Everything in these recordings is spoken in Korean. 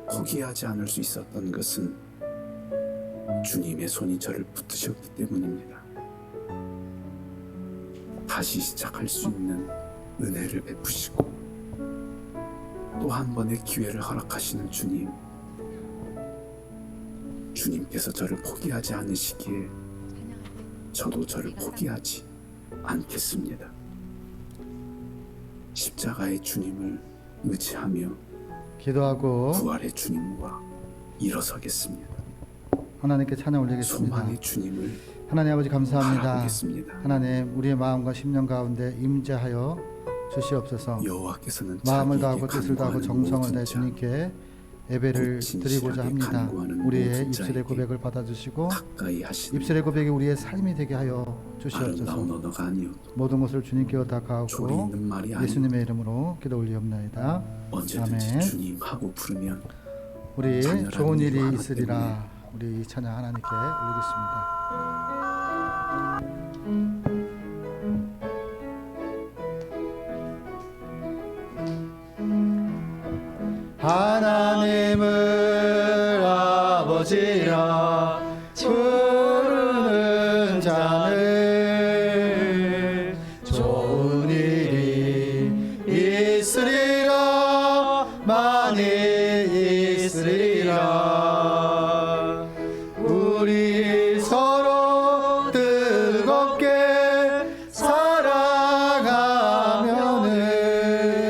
포기하지 않을 수 있었던 것은 주님의 손이 저를 붙드셨기 때문입니다. 다시 시작할 수 있는 은혜를 베푸시고 또 한 번의 기회를 허락하시는 주님, 주님께서 저를 포기하지 않으시기에 저도 저를 포기하지 않겠습니다. 십자가의 주님을 의지하며 기도하고 부활의 주님과 일어서겠습니다. 하나님께 찬양 올리겠습니다. 소망의 주님을 하나님 아버지 감사합니다. 바라보겠습니다. 하나님 우리의 마음과 심령 가운데 임재하여 주시옵소서. 여호와께서는 마음을 자기에게 다하고 뜻을 다하고 간구하는 정성을 모든 다해 자, 주님께 예배를 곧 드리고자 진실하게 합니다. 간구하는 우리의 모든 입술의 자에게 고백을 받아주시고 가까이 하시는 입술의 고백이 우리의 삶이 되게 하여 아름다운 주시옵소서. 언어가 아니어도 모든 것을 주님께 조리 의탁하고 있는 말이 아니어도 예수님의 이름으로 기도 올리옵나이다. 언제든지 아멘. 주님 하고 부르면 우리 자녀라는 좋은 일이 이유 하나 있으리라. 우리 이 찬양 하나님께 올리겠습니다. 하나님을 아버지라 부르는 자는 좋은 일이 있으리라. 많이 있으리라. 우리 서로 뜨겁게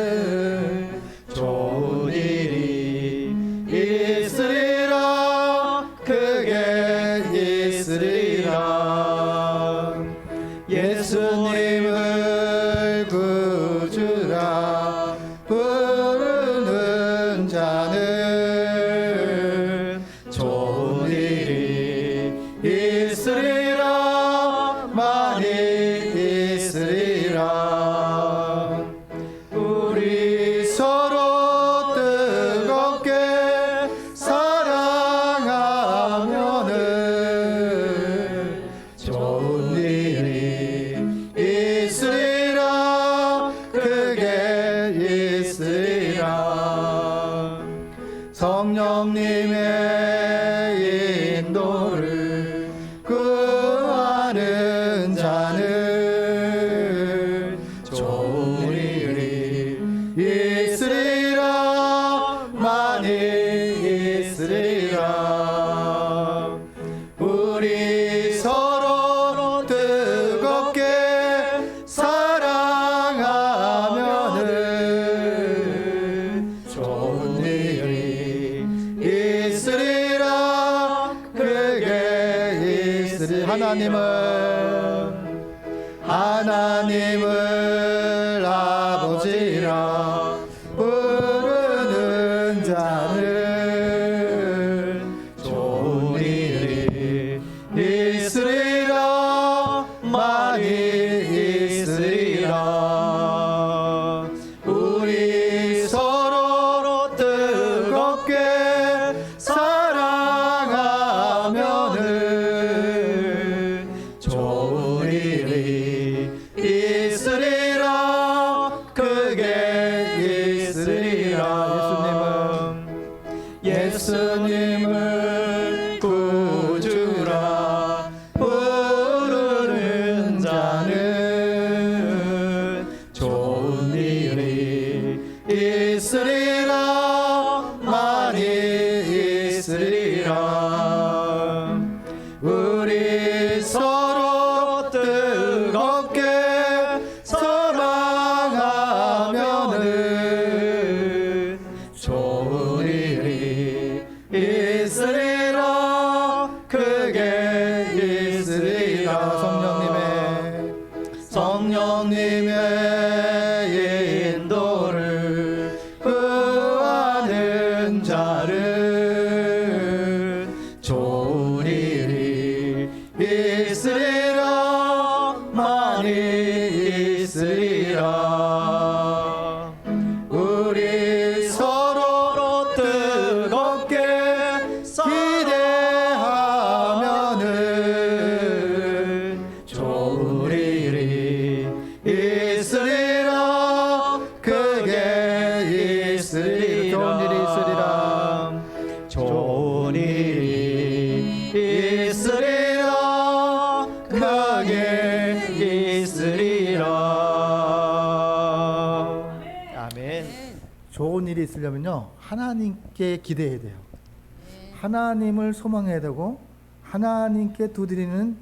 사랑하면은 좋은 일이 있으리라. 크게 있으리라. 예수님을 구주라 부르는 자는 좋은 일이 있으리라. 많이 있으리라. 우리 서로 뜨겁게 사랑하면은 좋은 일이 있으리라. 크게 있으리라. 성령님의 인도를 구하는 자는 좋은 일이 있으리라. 많이 있으리라. 우리 서로 뜨겁게 사랑하면은 좋은 일이 있으리라. 크게 있으리라. 하나님을 아버지라 부르는 자는 좋은 일이 있으리라. 많이 있으리라. 우리 서로 뜨겁게 사랑하면은 좋은 일이 있으리라. 크게 있으리라. 예수님을 구주라 부르는 자는 좋은 일이 있으리라. 많이 있으리라. 우리 서로 뜨겁게 사랑하면은 좋은 일이 있으리라. 크게 있으리라. 성령님의 인도를 좋은 일이 있으려면요, 하나님께 기대해야 돼요. 하나님을 소망해야 되고 하나님께 두드리는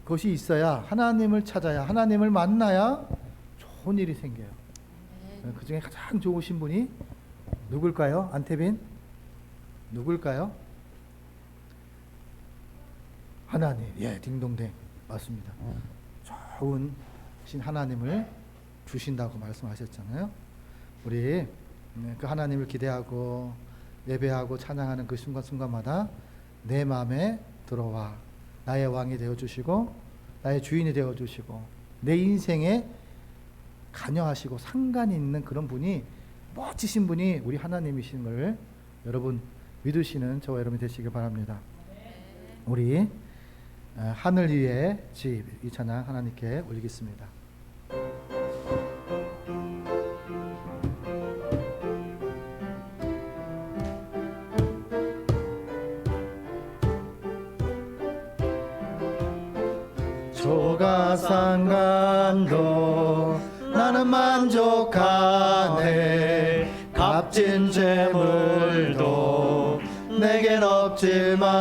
것이 있어야, 하나님을 찾아야, 하나님을 만나야 좋은 일이 생겨요. 그 중에 가장 좋으신 분이 누굴까요? 안태빈? 누굴까요? 하나님. 예, 딩동댕. 맞습니다. 좋은 신 하나님을 주신다고 말씀하셨잖아요. 우리 그 하나님을 기대하고 예배하고 찬양하는 그 순간순간마다 내 마음에 들어와 나의 왕이 되어주시고 나의 주인이 되어주시고 내 인생에 관여하시고 상관이 있는 그런 분이, 멋지신 분이 우리 하나님이신 걸 여러분 믿으시는 저와 여러분이 되시길 바랍니다. 우리 하늘 위의 집, 이 찬양 하나님께 올리겠습니다. 조가상간도 나는 만족하네. 값진 재물도 내겐 없지만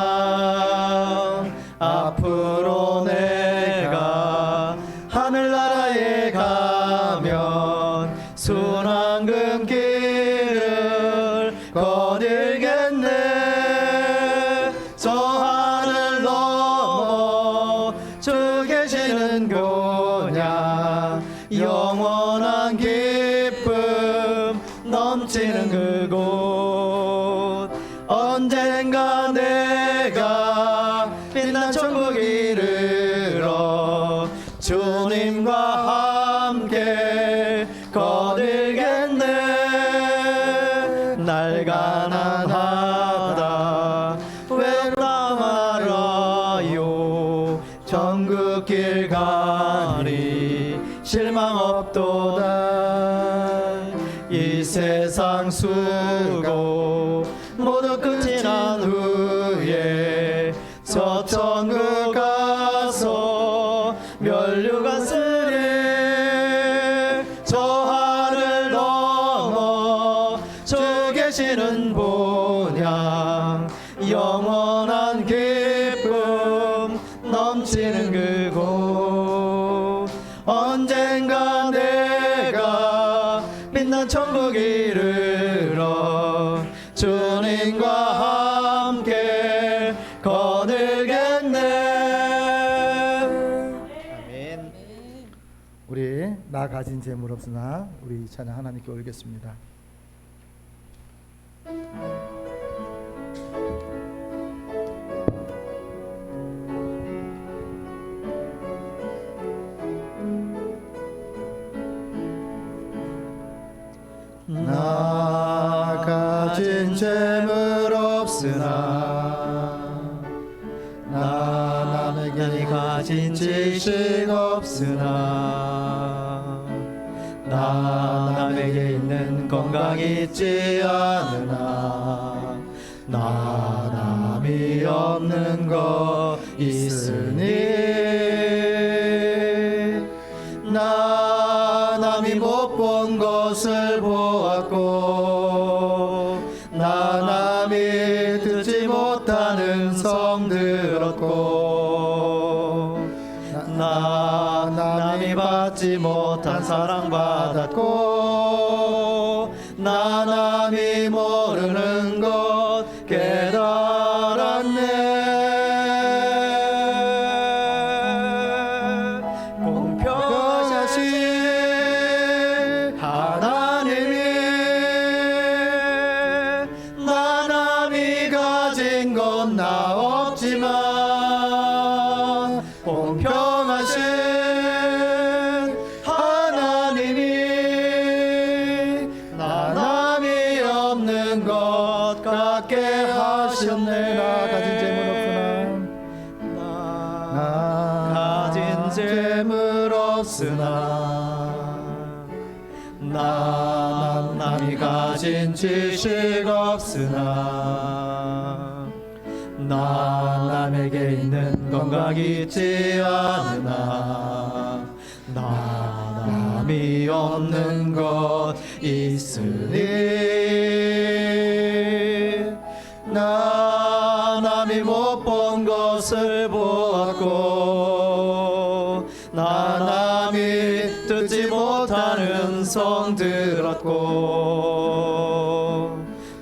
앞으로 내가 하늘나라에 가면 순환금 길을 거닐겠네. 저 하늘 넘어 주 계시는 곳야 영원한 기쁨 넘치는 그곳. 언젠가 내가 빛난 천국 이르러 주님과 함께 거닐겠네. 날 가난하다 외롭다 말아요. 천국길 가리 실망 없도다. 이 세상 수고 모두 끝이 난 후에 저 천국 가서 멸류가 쓰리. 저 하늘 넘어 주 계시는 본향 영원한 기쁨 넘치는 그곳. 언젠가 내가 빛난 천국 이르러 주님과 함께 거닐겠네. 아멘. 우리 나 가진 재물 없으나 우리 이 찬양 하나님께 올리겠습니다. 나 가진 재물 없으나 나 남에게 가진 지식 없으나 나 남에게 있는 건강 있지 않으나 나 남이 없는 것 있으니 나 남이 못 본 것을 보았고 나 남이 듣지 못하는 성 들었고 나 남이 받지 못한 사랑 받았고 나 남이 모르는 것 깨달았네. 공평하신 하나님이 나 남이 가진 건 나 없지만 공평하신 하나님이 나 남이 없는 것 같게 하셨네. 나 가진 재물 없으나 나 가진 재물 없으나 나 남이 가진 지식 없으나 나 남에게 있는 건강 있지 않으나 나 남이 남이 없는 것 있으니 나 남이 못 본 것을 보았고 나 남이 듣지 못한 음성 들었고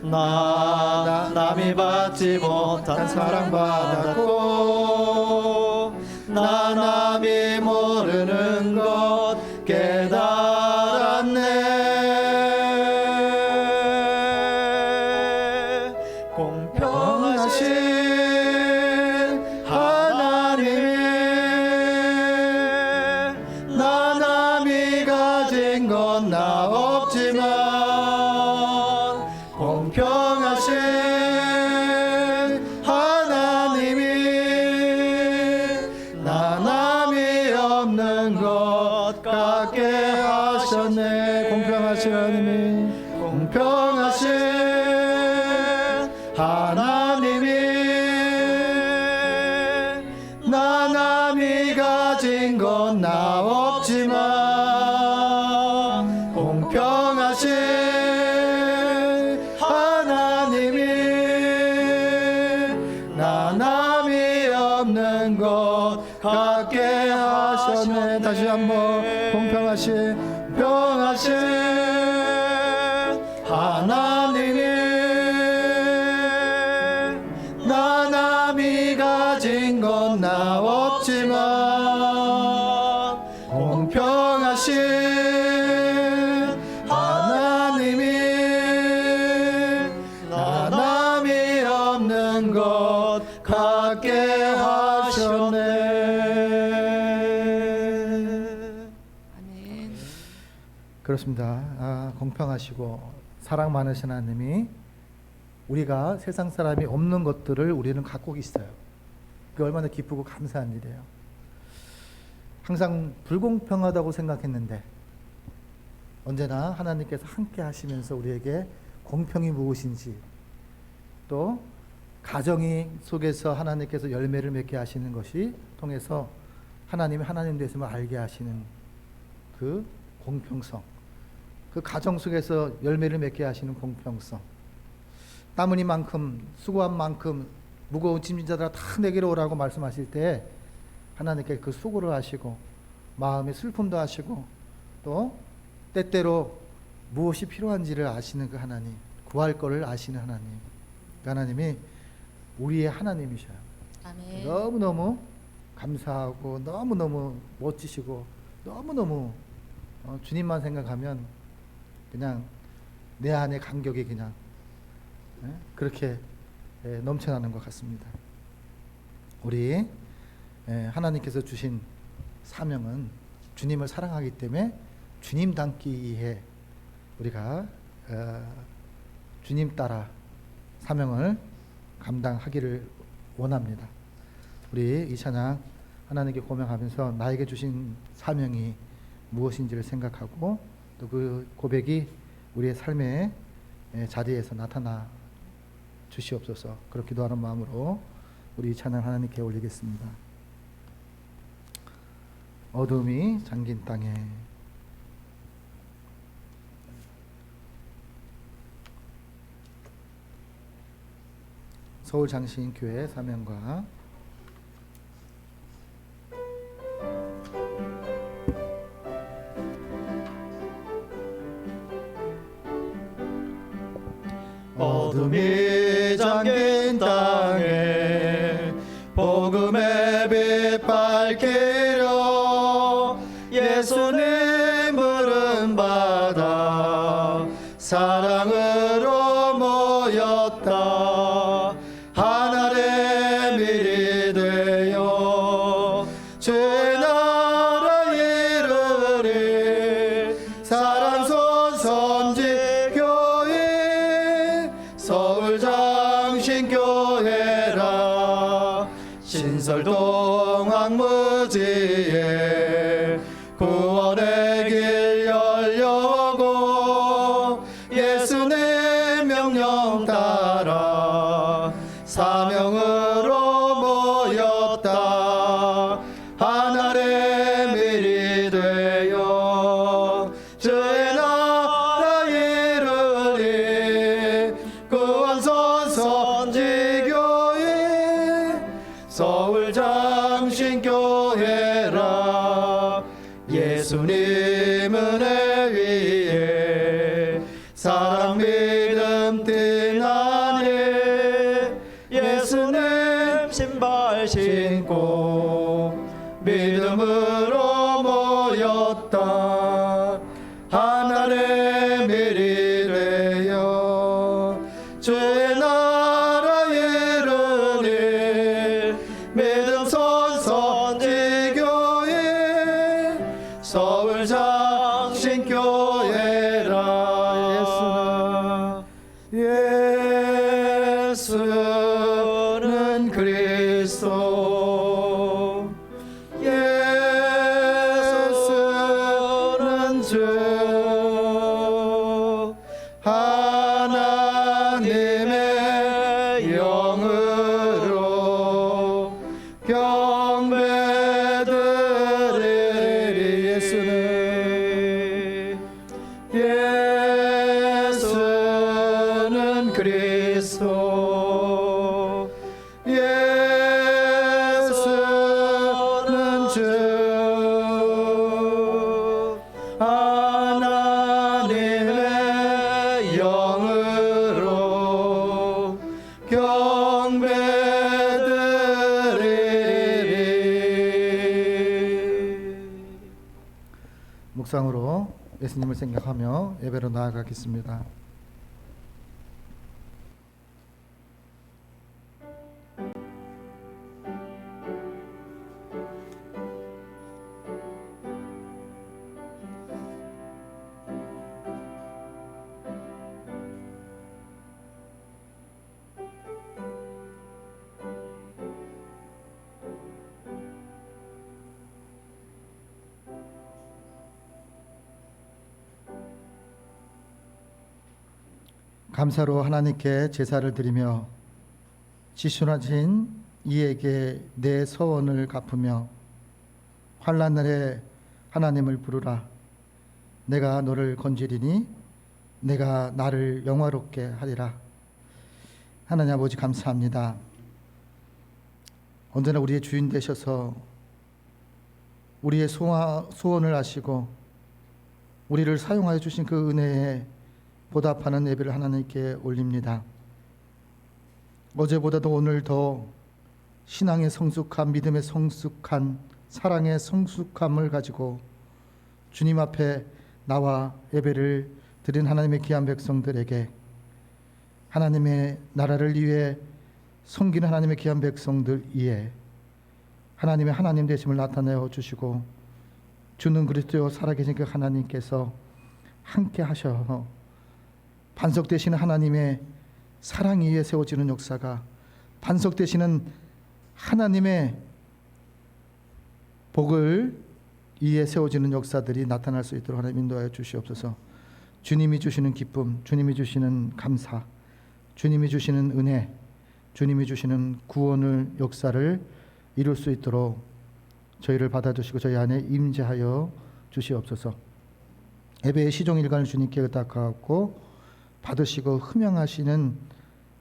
나 남이 받지 못한 사랑 받았고 나 남이 모르는 것 깨달았네. 공평하신 하나님이 나 남이 가진 건 나 없지만 공평하신 하나님이 나 남이 없는 것 같게 하셨네. 공평하신 하나님이 공평하신 하나님이 나 남이 가진 건 나 없지만 공평하신 하나님이 나 남이 없는 것 같게 하셨네. 다시 한번 공평하신 하나님이 나 남이 가진 건 나 없지만 공평하신 하나님이 나 남이 없는 것 같게 하셨네. 아멘. 그렇습니다. 공평하시고 사랑 많으신 하나님이 우리가 세상 사람이 없는 것들을 우리는 갖고 있어요. 그게 얼마나 기쁘고 감사한 일이에요. 항상 불공평하다고 생각했는데 언제나 하나님께서 함께 하시면서 우리에게 공평이 무엇인지, 또 가정이 속에서 하나님께서 열매를 맺게 하시는 것이 통해서 하나님이 하나님 되심을 알게 하시는 그 공평성, 그 가정 속에서 열매를 맺게 하시는 공평성, 땀 흘린 만큼 수고한 만큼 무거운 짐진 자들아 다 내게로 오라고 말씀하실 때 하나님께 그 수고를 하시고 마음의 슬픔도 하시고 또 때때로 무엇이 필요한지를 아시는 그 하나님, 구할 거를 아시는 하나님, 그 하나님이 우리의 하나님이셔요. 아멘. 너무너무 감사하고 너무너무 멋지시고 너무너무 주님만 생각하면 그냥 내 안의 감격이 그냥 그렇게 넘쳐나는 것 같습니다. 우리 하나님께서 주신 사명은 주님을 사랑하기 때문에 주님 닮기 위해 우리가 주님 따라 사명을 감당하기를 원합니다. 우리 이 찬양 하나님께 고백하면서 나에게 주신 사명이 무엇인지를 생각하고 또 그 고백이 우리의 삶의 자리에서 나타나 주시옵소서. 그렇게 기도하는 마음으로 우리 이 찬양 하나님께 올리겠습니다. 어둠이 잠긴 땅에 서울장신교회 사명과 어둠이 잠긴 땅에 복음의 빛 밝히려 예수님 부름 받아 사랑으로 모였다. 하나의 밀이 되어 주의 나라 이루리. 사랑손 선지교회 서울장신교회라. 신설동 황무지에 구원의 길 열려오고 예수님 명령 따라 사명으로 모였다. 하나의 밀이 되어 사랑 믿음 뛰나니 예수님 신발 신고 믿음으로 모였다. 하나님의 일이 되어 주의 나라 이루니 믿음 선지교회 서울 장신교회라. 예수는 그리스도 예수는 주 하나님의 영으로 경배드리리. 예수는 그리스도 예수는 주 하나님의 영으로 경배드리리. 묵상으로 예수님을 생각하며 예배로 나아가겠습니다. 감사로 하나님께 제사를 드리며 지순하신 이에게 내 서원을 갚으며 환난 날에 하나님을 부르라. 내가 너를 건지리니 내가 나를 영화롭게 하리라. 하나님 아버지 감사합니다. 언제나 우리의 주인 되셔서 우리의 소원을 아시고 우리를 사용하여 주신 그 은혜에 보답하는 예배를 하나님께 올립니다. 어제보다도 오늘 더 신앙의 성숙함, 믿음의 성숙한, 사랑의 성숙함을 가지고 주님 앞에 나와 예배를 드린 하나님의 귀한 백성들에게 하나님의 나라를 위해 섬기는 하나님의 귀한 백성들 위에 하나님의 하나님 되심을 나타내어 주시고 주는 그리스도 살아계신 그 하나님께서 함께 하셔 반석되시는 하나님의 사랑 위에 세워지는 역사가, 반석되시는 하나님의 복을 위에 세워지는 역사들이 나타날 수 있도록 하나님 인도하여 주시옵소서. 주님이 주시는 기쁨, 주님이 주시는 감사, 주님이 주시는 은혜, 주님이 주시는 구원을 역사를 이룰 수 있도록 저희를 받아주시고 저희 안에 임재하여 주시옵소서. 예배의 시종일관을 주님께 의탁하고 받으시고 흠양하시는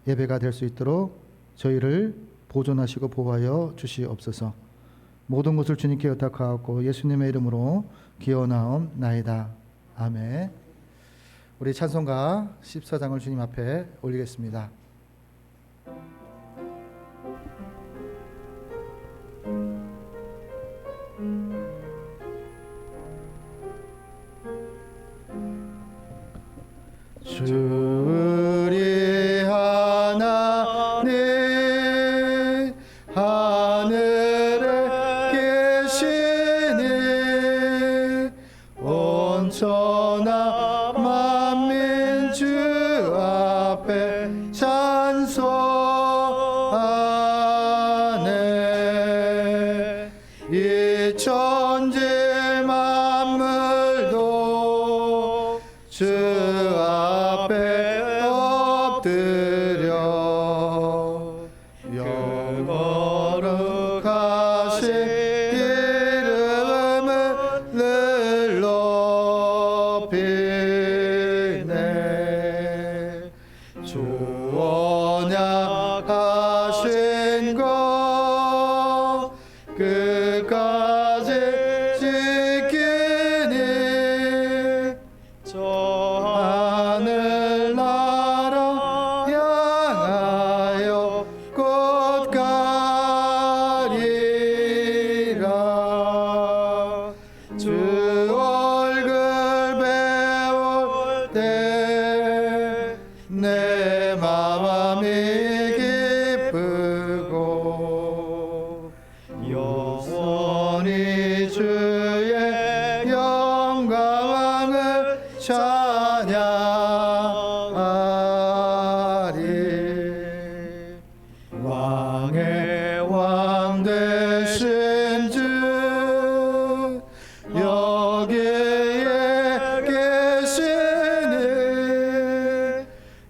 예배가 될 수 있도록 저희를 보존하시고 보호하여 주시옵소서. 모든 것을 주님께 의탁하고 예수님의 이름으로 기원하옵나이다. 아멘. 우리 찬송가 14장을 주님 앞에 올리겠습니다. 주리 하나님 하늘에 계시니 온천하 만민 주 앞에 찬송하네. 이 천지 만물도 주 앞에 내 마음이 기쁘고 영원히 주의 영광을 찬양하리. 왕의 왕 되신 주 여기에 계시니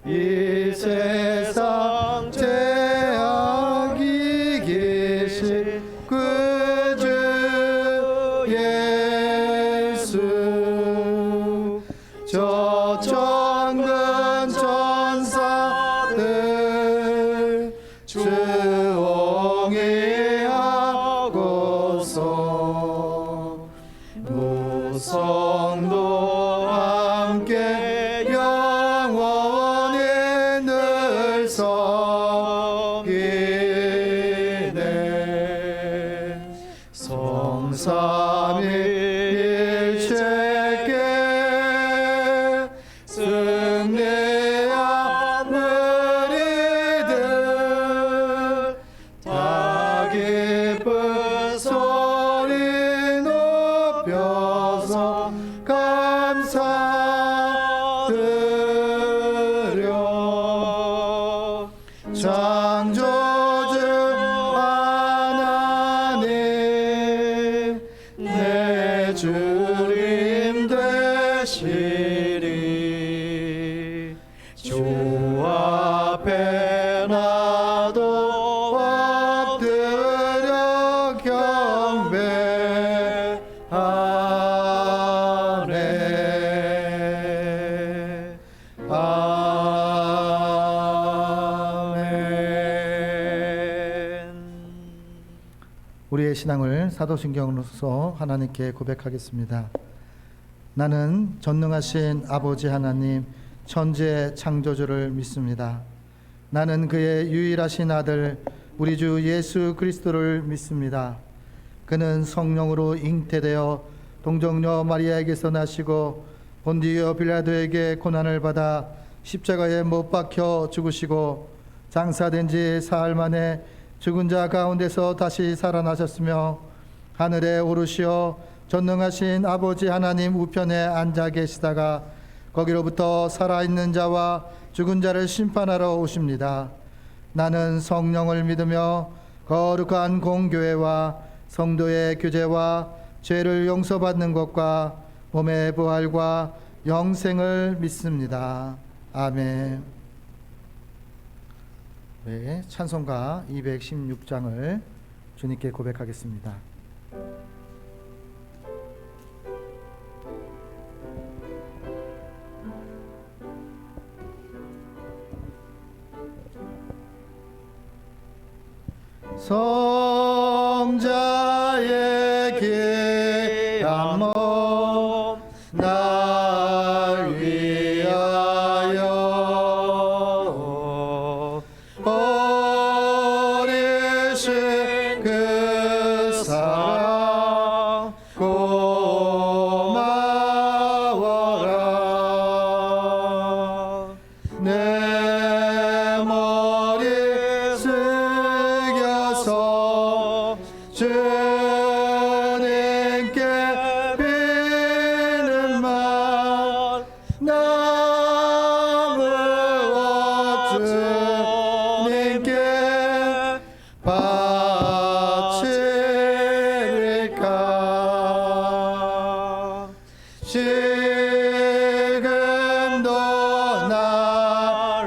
이 세상 제약이 계신 그 주 예수. 저 천군 천사들 주옹이하고서 무성도 함께 영원히 늘 섬기네. 성삼위일체께 승리한 우리들 다 기쁜 소리 높여서 감사드려. 창조주 하나님 내 주님 되시리. 주 앞에 나도 엎드려 경배하네. 아멘. 우리의 신앙을 사도신경으로서 하나님께 고백하겠습니다. 나는 전능하신 아버지 하나님 천지의 창조주를 믿습니다. 나는 그의 유일하신 아들 우리 주 예수 그리스도를 믿습니다. 그는 성령으로 잉태되어 동정녀 마리아에게서 나시고 본디오 빌라도에게 고난을 받아 십자가에 못 박혀 죽으시고 장사된 지 사흘 만에 죽은 자 가운데서 다시 살아나셨으며 하늘에 오르시어 전능하신 아버지 하나님 우편에 앉아 계시다가 거기로부터 살아있는 자와 죽은 자를 심판하러 오십니다. 나는 성령을 믿으며 거룩한 공교회와 성도의 교제와 죄를 용서받는 것과 몸의 부활과 영생을 믿습니다. 아멘. 네, 찬송가 216장을 주님께 고백하겠습니다. 성자의 귀한 몸 날 위하여 버리신 그 사랑 고마워라. 내 머리 숙여서 주님께 비는 말 나무어 주님께 바치리까. 지금도 나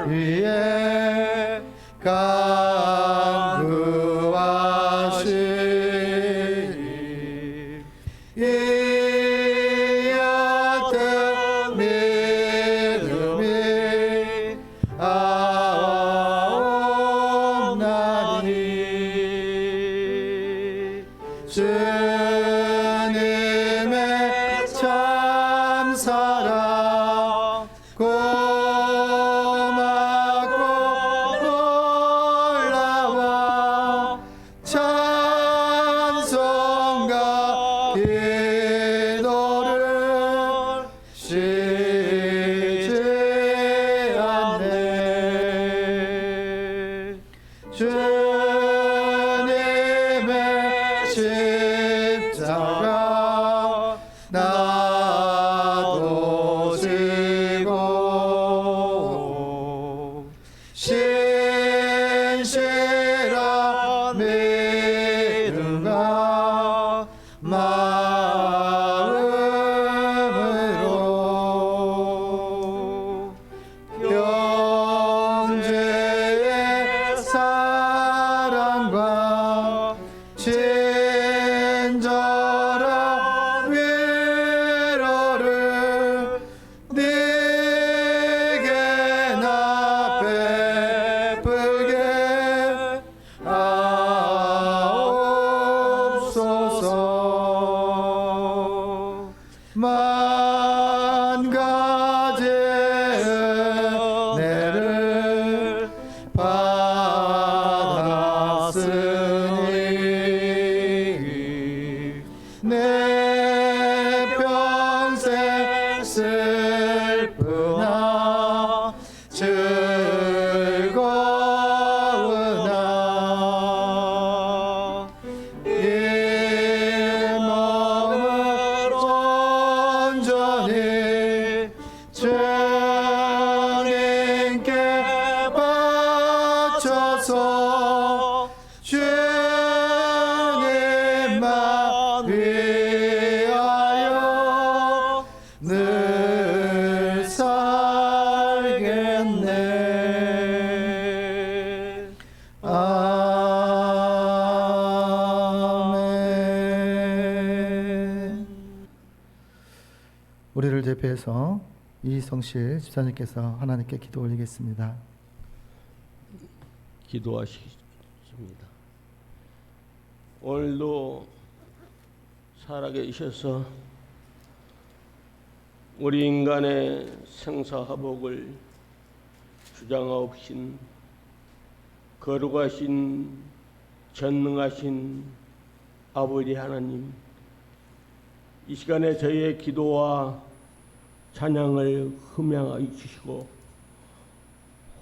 즐거우나 이 마음을 온전히 주님께 바쳐서 주님만 위하여 늘 살겠네. 아멘. 우리를 대표해서 이성실 집사님께서 하나님께 기도 올리겠습니다. 기도하시겠습니다. 오늘도 살아계셔서 우리 인간의 생사화복을 주장하옵신 거룩하신 전능하신 아버지 하나님, 이 시간에 저희의 기도와 찬양을 흠양하여 주시고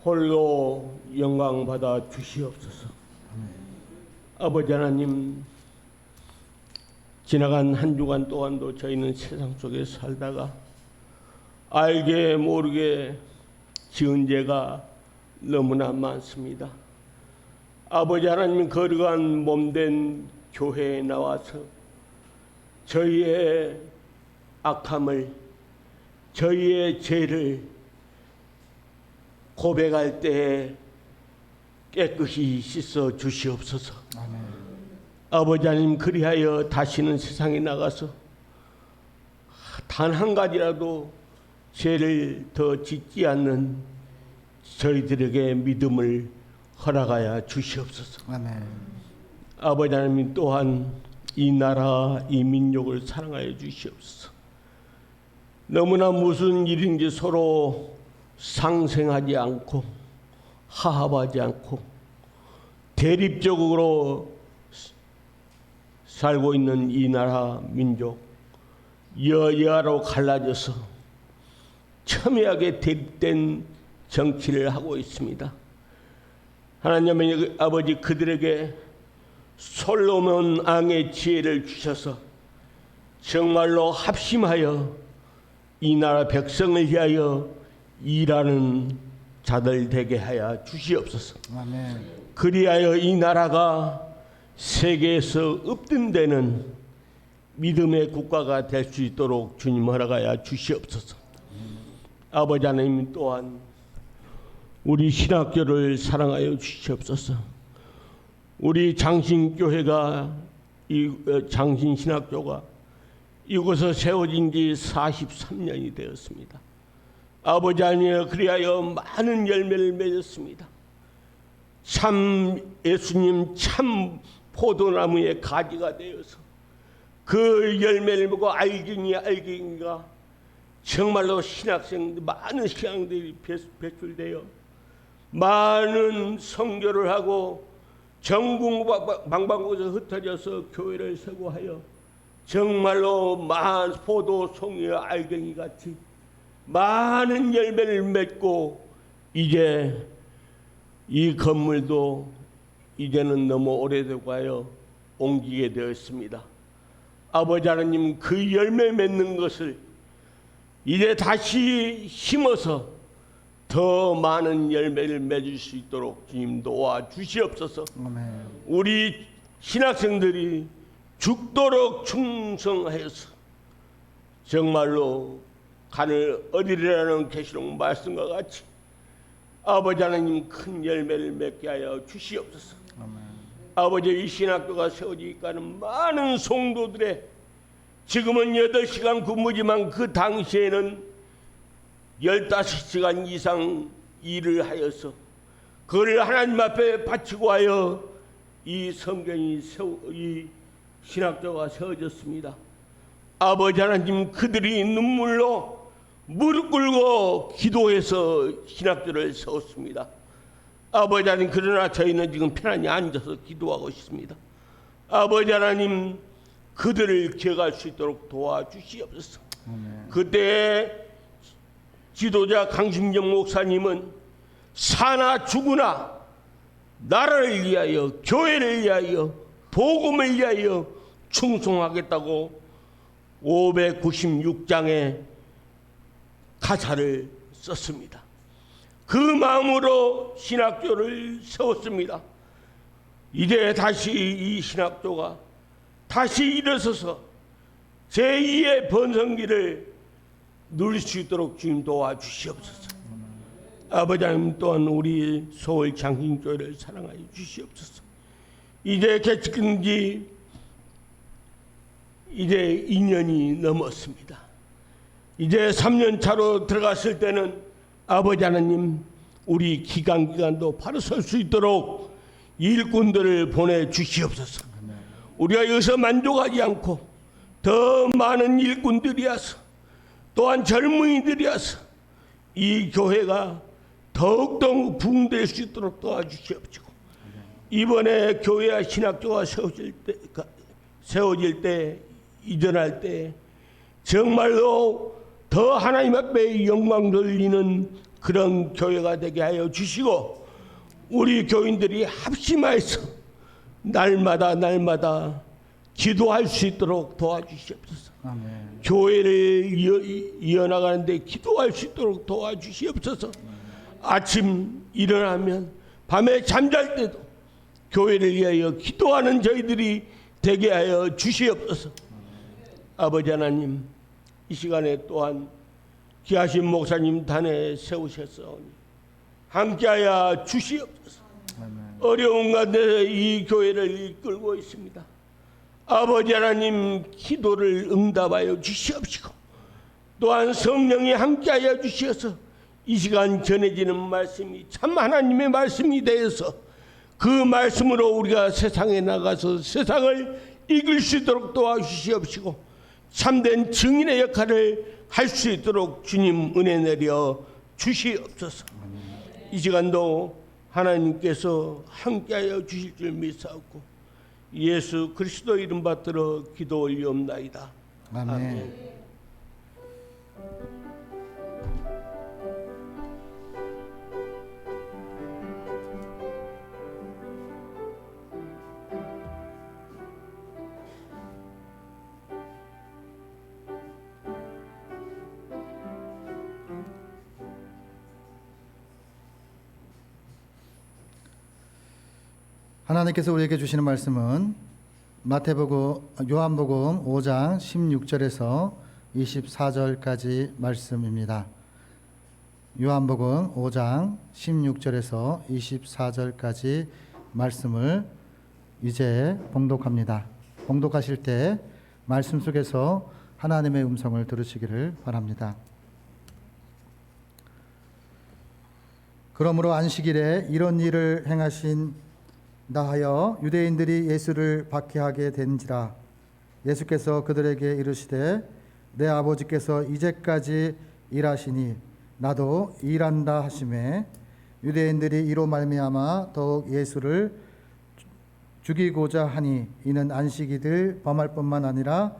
홀로 영광 받아 주시옵소서. 아버지 하나님, 지나간 한 주간 동안도 저희는 세상 속에 살다가 알게 모르게 지은 죄가 너무나 많습니다. 아버지 하나님, 거룩한 몸된 교회에 나와서 저희의 악함을, 저희의 죄를 고백할 때에 깨끗이 씻어 주시옵소서. 아멘. 아버지 하나님, 그리하여 다시는 세상에 나가서 단 한 가지라도 죄를 더 짓지 않는 저희들에게 믿음을 허락하여 주시옵소서. 아멘. 아버지 하나님, 또한 이 나라 이 민족을 사랑하여 주시옵소서. 너무나 무슨 일인지 서로 상생하지 않고 화합하지 않고 대립적으로 살고 있는 이 나라 민족, 여야로 갈라져서 첨예하게 대립된 정치를 하고 있습니다. 하나님의 아버지, 그들에게 솔로몬 왕의 지혜를 주셔서 정말로 합심하여 이 나라 백성을 위하여 일하는 자들 되게 하여 주시옵소서. 아멘. 그리하여 이 나라가 세계에서 읍등되는 믿음의 국가가 될 수 있도록 주님 허락하여 주시옵소서. 아버지 하나님, 또한 우리 신학교를 사랑하여 주시옵소서. 우리 장신교회가 장신신학교가 이곳에 세워진 지 43년이 되었습니다. 아버지 하나님, 그리하여 많은 열매를 맺었습니다. 참 예수님 참 포도나무의 가지가 되어서 그 열매를 보고 알갱이가 정말로 많은 신앙들이 배출되어 많은 선교를 하고 전국 방방곳에 흩어져서 교회를 세고 하여 정말로 많은 포도 송이와 알갱이 같이 많은 열매를 맺고, 이제 이 건물도 이제는 너무 오래되고 하여 옮기게 되었습니다. 아버지 하나님, 그 열매 맺는 것을 이제 다시 심어서 더 많은 열매를 맺을 수 있도록 주님 도와주시옵소서. 아멘. 우리 신학생들이 죽도록 충성하여서 정말로 간을 얻으리라는 계시록 말씀과 같이 아버지 하나님 큰 열매를 맺게 하여 주시옵소서. 아멘. 아버지, 이 신학교가 세워지니까는 많은 성도들의, 지금은 8시간 근무지만 그 당시에는 15시간 이상 일을 하여서 그를 하나님 앞에 바치고 하여 이 성경이 이 신학교가 세워졌습니다. 아버지 하나님, 그들이 눈물로 무릎 꿇고 기도해서 신학교를 세웠습니다. 아버지 하나님, 그러나 저희는 지금 편안히 앉아서 기도하고 있습니다. 아버지 하나님, 그들을 기억할 수 있도록 도와주시옵소서. 그때 지도자 강심정 목사님은 사나 죽으나 나라를 위하여, 교회를 위하여, 복음을 위하여 충성하겠다고 596장의 가사를 썼습니다. 그 마음으로 신학교를 세웠습니다. 이제 다시 이 신학교가 다시 일어서서 제2의 번성기를 누릴 수 있도록 주님 도와주시옵소서. 아버지 하나님 또한 우리 서울 장신교회를 사랑하여 주시옵소서. 이제 개척한 지 이제 2년이 넘었습니다. 이제 3년 차로 들어갔을 때는 아버지 하나님 우리 기간도 바로 설 수 있도록 일꾼들을 보내주시옵소서. 우리가 여기서 만족하지 않고 더 많은 일꾼들이 와서 또한 젊은이들이 와서 이 교회가 더욱더 부흥될 수 있도록 도와주시옵시고, 이번에 교회와 신학교가 세워질 때 이전할 때 정말로 더 하나님 앞에 영광 돌리는 그런 교회가 되게 하여 주시고, 우리 교인들이 합심하여서 날마다 기도할 수 있도록 도와주시옵소서. 아멘. 교회를 이어나가는데 기도할 수 있도록 도와주시옵소서. 아침 일어나면 밤에 잠잘 때도 교회를 위하여 기도하는 저희들이 되게 하여 주시옵소서. 아버지 하나님, 이 시간에 또한 귀하신 목사님 단에 세우셨사오니 함께하여 주시옵소서. 어려운 가운데 이 교회를 이끌고 있습니다. 아버지 하나님, 기도를 응답하여 주시옵시고, 또한 성령이 함께하여 주시어서 이 시간 전해지는 말씀이 참 하나님의 말씀이 되어서 그 말씀으로 우리가 세상에 나가서 세상을 이길 수 있도록 도와주시옵시고, 참된 증인의 역할을 할 수 있도록 주님 은혜 내려 주시옵소서. 이 시간도 하나님께서 함께하여 주실 줄 믿사옵고 예수 그리스도 이름 받들어 기도 올리옵나이다. 아멘. 하나님께서 우리에게 주시는 말씀은 요한복음 5장 16절에서 24절까지 말씀입니다. 요한복음 5장 16절에서 24절까지 말씀을 이제 봉독합니다. 봉독하실 때 말씀 속에서 하나님의 음성을 들으시기를 바랍니다. 그러므로 안식일에 이런 일을 행하신 나하여 유대인들이 예수를 박해하게 된지라. 예수께서 그들에게 이르시되 내 아버지께서 이제까지 일하시니 나도 일한다 하시매, 유대인들이 이로 말미암아 더욱 예수를 죽이고자 하니 이는 안식일을 범할 뿐만 아니라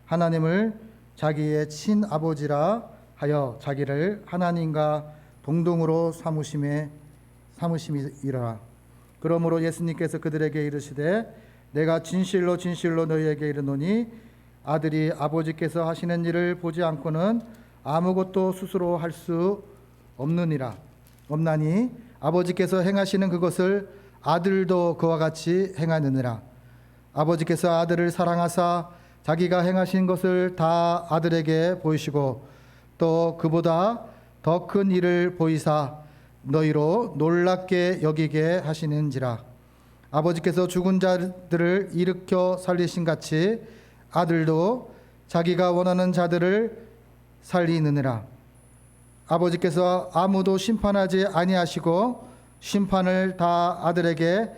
하나님을 자기의 친아버지라 하여 자기를 하나님과 동등으로 삼으심이라. 그러므로 예수님께서 그들에게 이르시되 내가 진실로 너희에게 이르노니 아들이 아버지께서 하시는 일을 보지 않고는 아무것도 스스로 할 수 없나니 아버지께서 행하시는 그것을 아들도 그와 같이 행하느니라. 아버지께서 아들을 사랑하사 자기가 행하신 것을 다 아들에게 보이시고 또 그보다 더 큰 일을 보이사 너희로 놀랍게 여기게 하시는지라. 아버지께서 죽은 자들을 일으켜 살리신 같이 아들도 자기가 원하는 자들을 살리느니라. 아버지께서 아무도 심판하지 아니하시고 심판을 다 아들에게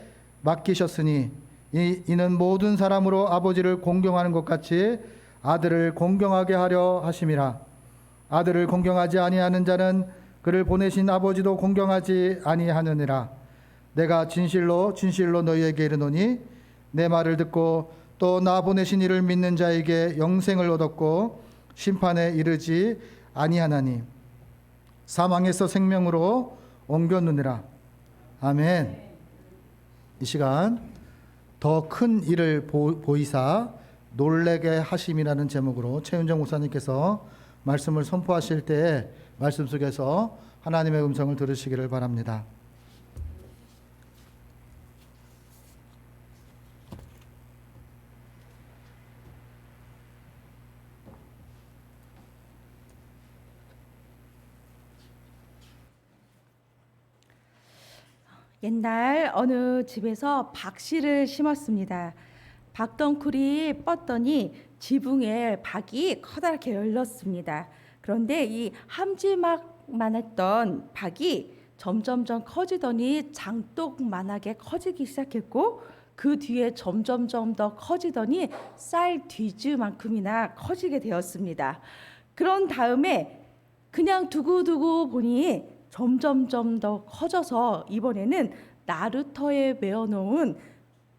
맡기셨으니 이는 모든 사람으로 아버지를 공경하는 것 같이 아들을 공경하게 하려 하심이라. 아들을 공경하지 아니하는 자는 그를 보내신 아버지도 공경하지 아니하느니라. 내가 진실로 너희에게 이르노니 내 말을 듣고 또 나 보내신 이를 믿는 자에게 영생을 얻었고 심판에 이르지 아니하나니 사망에서 생명으로 옮겼느니라. 아멘. 이 시간 더 큰 일을 보이사 놀래게 하심이라는 제목으로 최윤정 목사님께서 말씀을 선포하실 때 말씀 속에서 하나님의 음성을 들으시기를 바랍니다. 옛날 어느 집에서 박씨를 심었습니다. 박덩쿨이 뻗더니 지붕에 박이 커다랗게 열렸습니다. 그런데 이 함지막만했던 박이 점점점 커지더니 장독만하게 커지기 시작했고, 그 뒤에 점점점 더 커지더니 쌀 뒤즈만큼이나 커지게 되었습니다. 그런 다음에 그냥 두고두고 보니 점점점 더 커져서 이번에는 나루터에 메어놓은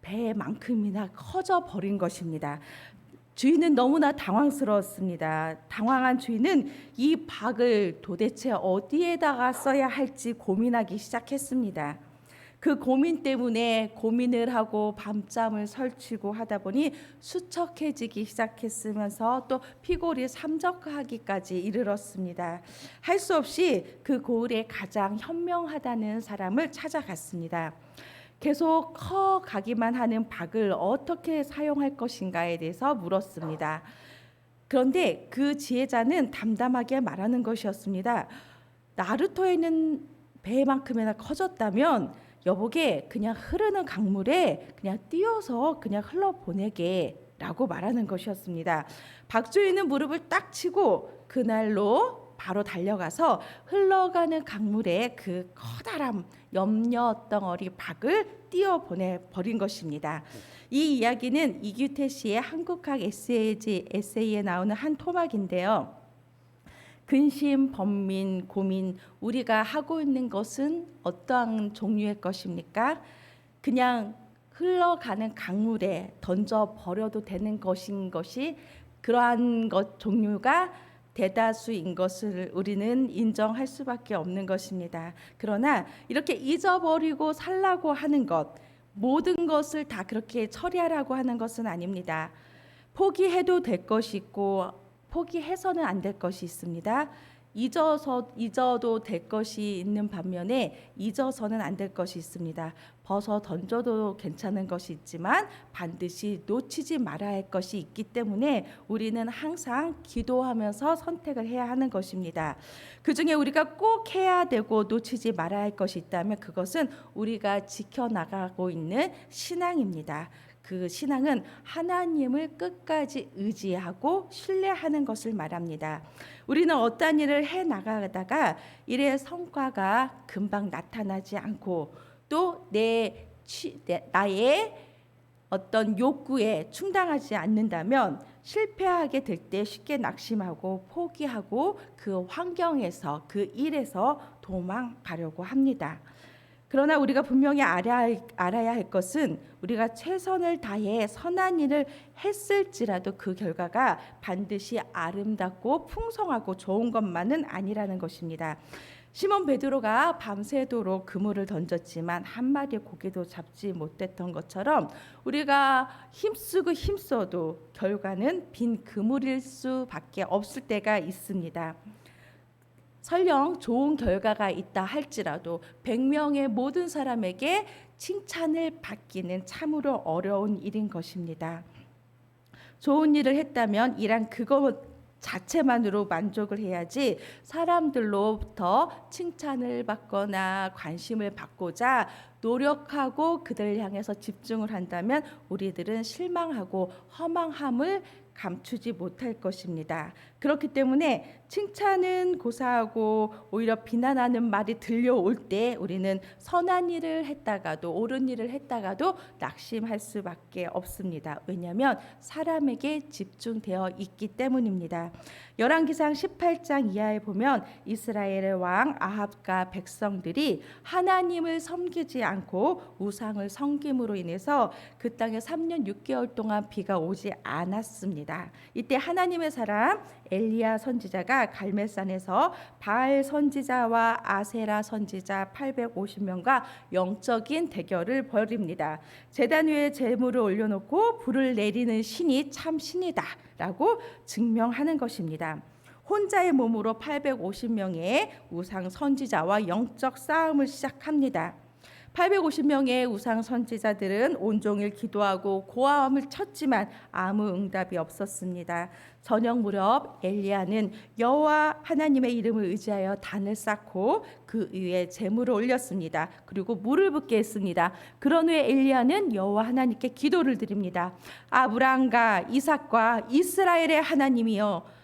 배만큼이나 커져 버린 것입니다. 주인은 너무나 당황스러웠습니다. 당황한 주인은 이 박을 도대체 어디에다가 써야 할지 고민하기 시작했습니다. 그 고민 때문에 고민을 하고 밤잠을 설치고 하다 보니 수척해지기 시작했으면서 또 피골이 삼적하기까지 이르렀습니다. 할 수 없이 그 고을에 가장 현명하다는 사람을 찾아갔습니다. 계속 커가기만 하는 박을 어떻게 사용할 것인가에 대해서 물었습니다. 그런데 그 지혜자는 담담하게 말하는 것이었습니다. 나루토에 있는 배만큼이나 커졌다면 여보게 그냥 흐르는 강물에 그냥 띄어서 그냥 흘러보내게 라고 말하는 것이었습니다. 박주인은 무릎을 딱 치고 그날로 바로 달려가서 흘러가는 강물에 그 커다란 염려덩어리 박을 띄어보내버린 것입니다. 이 이야기는 이규태 씨의 한국학 에세이에 나오는 한 토막인데요. 근심, 번민, 고민, 우리가 하고 있는 것은 어떠한 종류의 것입니까? 그냥 흘러가는 강물에 던져 버려도 되는 것인 것이 그러한 것 종류가 대다수인 것을 우리는 인정할 수밖에 없는 것입니다. 그러나 이렇게 잊어버리고 살라고 하는 것, 모든 것을 다 그렇게 처리하라고 하는 것은 아닙니다. 포기해도 될 것이 있고 포기해서는 안 될 것이 있습니다. 잊어도 될 것이 있는 반면에 잊어서는 안 될 것이 있습니다. 벗어 던져도 괜찮은 것이 있지만 반드시 놓치지 말아야 할 것이 있기 때문에 우리는 항상 기도하면서 선택을 해야 하는 것입니다. 그중에 우리가 꼭 해야 되고 놓치지 말아야 할 것이 있다면 그것은 우리가 지켜나가고 있는 신앙입니다. 그 신앙은 하나님을 끝까지 의지하고 신뢰하는 것을 말합니다. 우리는 어떠한 일을 해 나가다가 일의 성과가 금방 나타나지 않고 또 나의 어떤 욕구에 충당하지 않는다면 실패하게 될 때 쉽게 낙심하고 포기하고 그 환경에서 그 일에서 도망가려고 합니다. 그러나 우리가 분명히 알아야 할 것은 우리가 최선을 다해 선한 일을 했을지라도 그 결과가 반드시 아름답고 풍성하고 좋은 것만은 아니라는 것입니다. 시몬 베드로가 밤새도록 그물을 던졌지만 한 마리의 고기도 잡지 못했던 것처럼 우리가 힘써도 결과는 빈 그물일 수밖에 없을 때가 있습니다. 설령 좋은 결과가 있다 할지라도 100명의 모든 사람에게 칭찬을 받기는 참으로 어려운 일인 것입니다. 좋은 일을 했다면 이란 그것 자체만으로 만족을 해야지 사람들로부터 칭찬을 받거나 관심을 받고자 노력하고 그들을 향해서 집중을 한다면 우리들은 실망하고 허망함을 감추지 못할 것입니다. 그렇기 때문에 칭찬은 고사하고 오히려 비난하는 말이 들려올 때 우리는 선한 일을 했다가도 옳은 일을 했다가도 낙심할 수밖에 없습니다. 왜냐하면 사람에게 집중되어 있기 때문입니다. 열왕기상 18장 이하에 보면 이스라엘의 왕 아합과 백성들이 하나님을 섬기지 않고 우상을 섬김으로 인해서 그 땅에 3년 6개월 동안 비가 오지 않았습니다. 이때 하나님의 사람 엘리야 선지자가 갈멜산에서 바알 선지자와 아세라 선지자 850명과 영적인 대결을 벌입니다. 제단 위에 제물을 올려놓고 불을 내리는 신이 참 신이다라고 증명하는 것입니다. 혼자의 몸으로 850명의 우상 선지자와 영적 싸움을 시작합니다. 850명의 우상 선지자들은 온종일 기도하고 고함을 쳤지만 아무 응답이 없었습니다. 저녁 무렵 엘리야는 여호와 하나님의 이름을 의지하여 단을 쌓고 그 위에 제물을 올렸습니다. 그리고 물을 붓게 했습니다. 그런 후에 엘리야는 여호와 하나님께 기도를 드립니다. 아브라함과 이삭과 이스라엘의 하나님이여,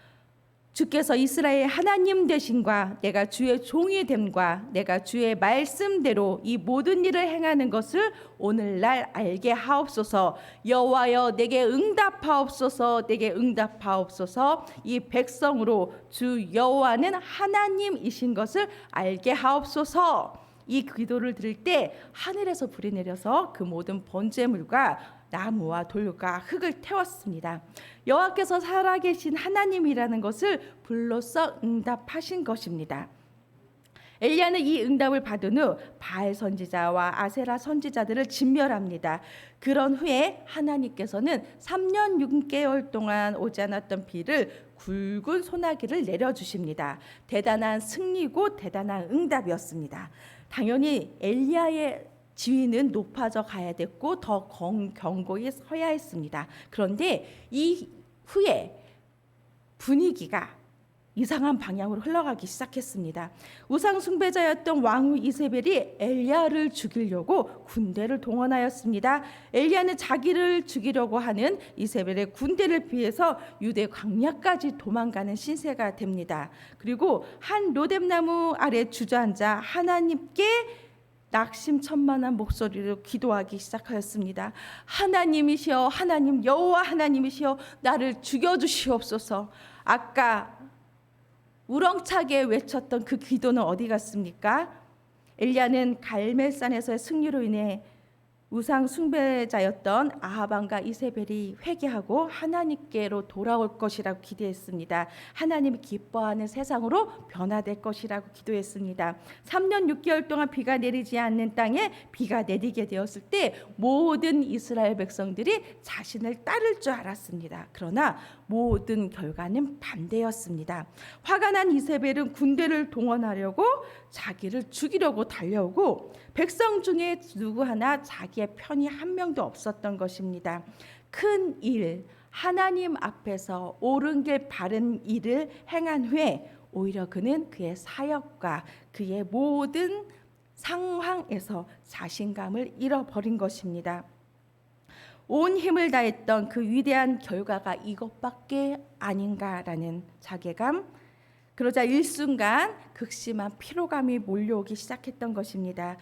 주께서 이스라엘 하나님 되신과 내가 주의 종이 됨과 내가 주의 말씀대로 이 모든 일을 행하는 것을 오늘날 알게 하옵소서. 여호와여, 내게 응답하옵소서. 내게 응답하옵소서. 이 백성으로 주 여호와는 하나님이신 것을 알게 하옵소서. 이 기도를 들을 때 하늘에서 불이 내려서 그 모든 번제물과 나무와 돌과 흙을 태웠습니다. 여호와께서 살아계신 하나님이라는 것을 불로써 응답하신 것입니다. 엘리야는 이 응답을 받은 후 바알 선지자와 아세라 선지자들을 진멸합니다. 그런 후에 하나님께서는 3년 6개월 동안 오지 않았던 비를 굵은 소나기를 내려주십니다. 대단한 승리고 대단한 응답이었습니다. 당연히 엘리야의 지위는 높아져 가야 됐고 더 견고히 서야 했습니다. 그런데 이 후에 분위기가 이상한 방향으로 흘러가기 시작했습니다. 우상 숭배자였던 왕후 이세벨이 엘리야를 죽이려고 군대를 동원하였습니다. 엘리야는 자기를 죽이려고 하는 이세벨의 군대를 피해서 유대 광야까지 도망가는 신세가 됩니다. 그리고 한 로뎀나무 아래 주저앉아 하나님께 낙심천만한 목소리로 기도하기 시작하였습니다. 하나님이시여, 하나님, 여호와 하나님이시여, 나를 죽여주시옵소서. 아까 우렁차게 외쳤던 그 기도는 어디 갔습니까? 엘리야는 갈멜산에서의 승리로 인해 우상 숭배자였던 아하방과 이세벨이 회개하고 하나님께로 돌아올 것이라고 기대했습니다. 하나님이 기뻐하는 세상으로 변화될 것이라고 기도했습니다. 3년 6개월 동안 비가 내리지 않는 땅에 비가 내리게 되었을 때 모든 이스라엘 백성들이 자신을 따를 줄 알았습니다. 그러나 모든 결과는 반대였습니다. 화가 난 이세벨은 군대를 동원하려고 자기를 죽이려고 달려오고 백성 중에 누구 하나 자기의 편이 한 명도 없었던 것입니다. 큰 일, 하나님 앞에서 옳은 길 바른 일을 행한 후에 오히려 그는 그의 사역과 그의 모든 상황에서 자신감을 잃어버린 것입니다. 온 힘을 다했던 그 위대한 결과가 이것밖에 아닌가라는 자괴감, 그러자 일순간 극심한 피로감이 몰려오기 시작했던 것입니다.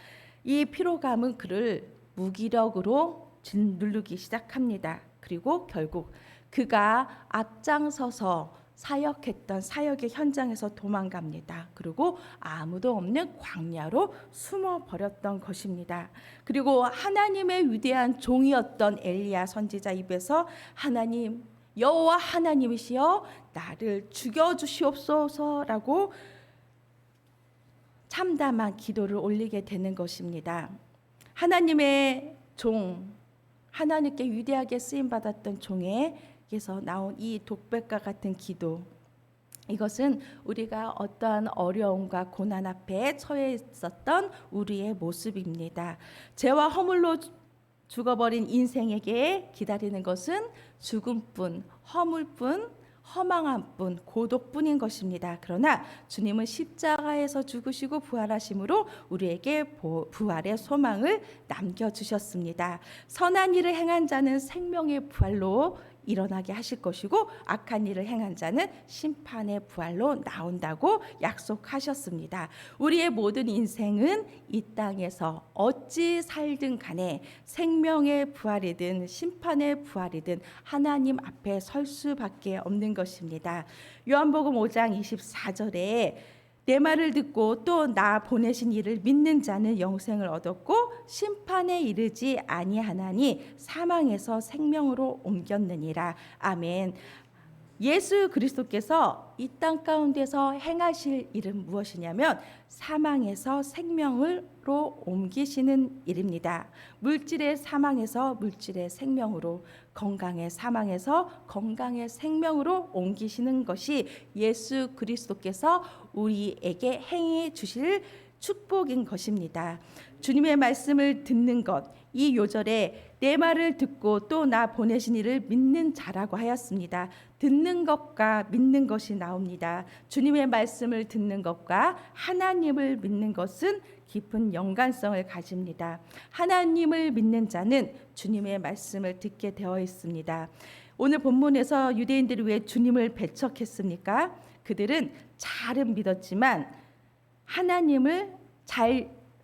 이 피로감은 그를 무기력으로 짓누르기 시작합니다. 그리고 결국 그가 앞장서서 사역했던 사역의 현장에서 도망갑니다. 그리고 아무도 없는 광야로 숨어버렸던 것입니다. 그리고 하나님의 위대한 종이었던 엘리야 선지자 입에서 하나님, 여호와 하나님이시여 나를 죽여주시옵소서라고 참담한 기도를 올리게 되는 것입니다. 하나님의 종, 하나님께 위대하게 쓰임받았던 종에게서 나온 이 독백과 같은 기도, 이것은 우리가 어떠한 어려움과 고난 앞에 처해 있었던 우리의 모습입니다. 죄와 허물로 죽어버린 인생에게 기다리는 것은 죽음뿐, 허물뿐, 허망함뿐, 고독뿐인 것입니다. 그러나 주님은 십자가에서 죽으시고 부활하심으로 우리에게 부활의 소망을 남겨주셨습니다. 선한 일을 행한 자는 생명의 부활로 일어나게 하실 것이고 악한 일을 행한 자는 심판의 부활로 나온다고 약속하셨습니다. 우리의 모든 인생은 이 땅에서 어찌 살든 간에 생명의 부활이든 심판의 부활이든 하나님 앞에 설 수밖에 없는 것입니다. 요한복음 5장 24절에 내 말을 듣고 또 나 보내신 이를 믿는 자는 영생을 얻었고 심판에 이르지 아니하나니 사망에서 생명으로 옮겼느니라. 아멘. 예수 그리스도께서 이 땅 가운데서 행하실 일은 무엇이냐면 사망에서 생명으로 옮기시는 일입니다. 물질의 사망에서 물질의 생명으로, 건강의 사망에서 건강의 생명으로 옮기시는 것이 예수 그리스도께서 우리에게 행해 주실 축복인 것입니다. 주님의 말씀을 듣는 것, 이 요절에 내 말을 듣고 또 나 보내신 이를 믿는 자라고 하였습니다. 듣는 것과 믿는 것이 나옵니다. 주님의 말씀을 듣는 것과 하나님을 믿는 것은 깊은 연관성을 가집니다. 하나님을 믿는 자는 주님의 말씀을 듣게 되어 있습니다. 오늘 본문에서 유대인들이 왜 주님을 배척했습니까? 그들은 잘은 믿었지만 하나님을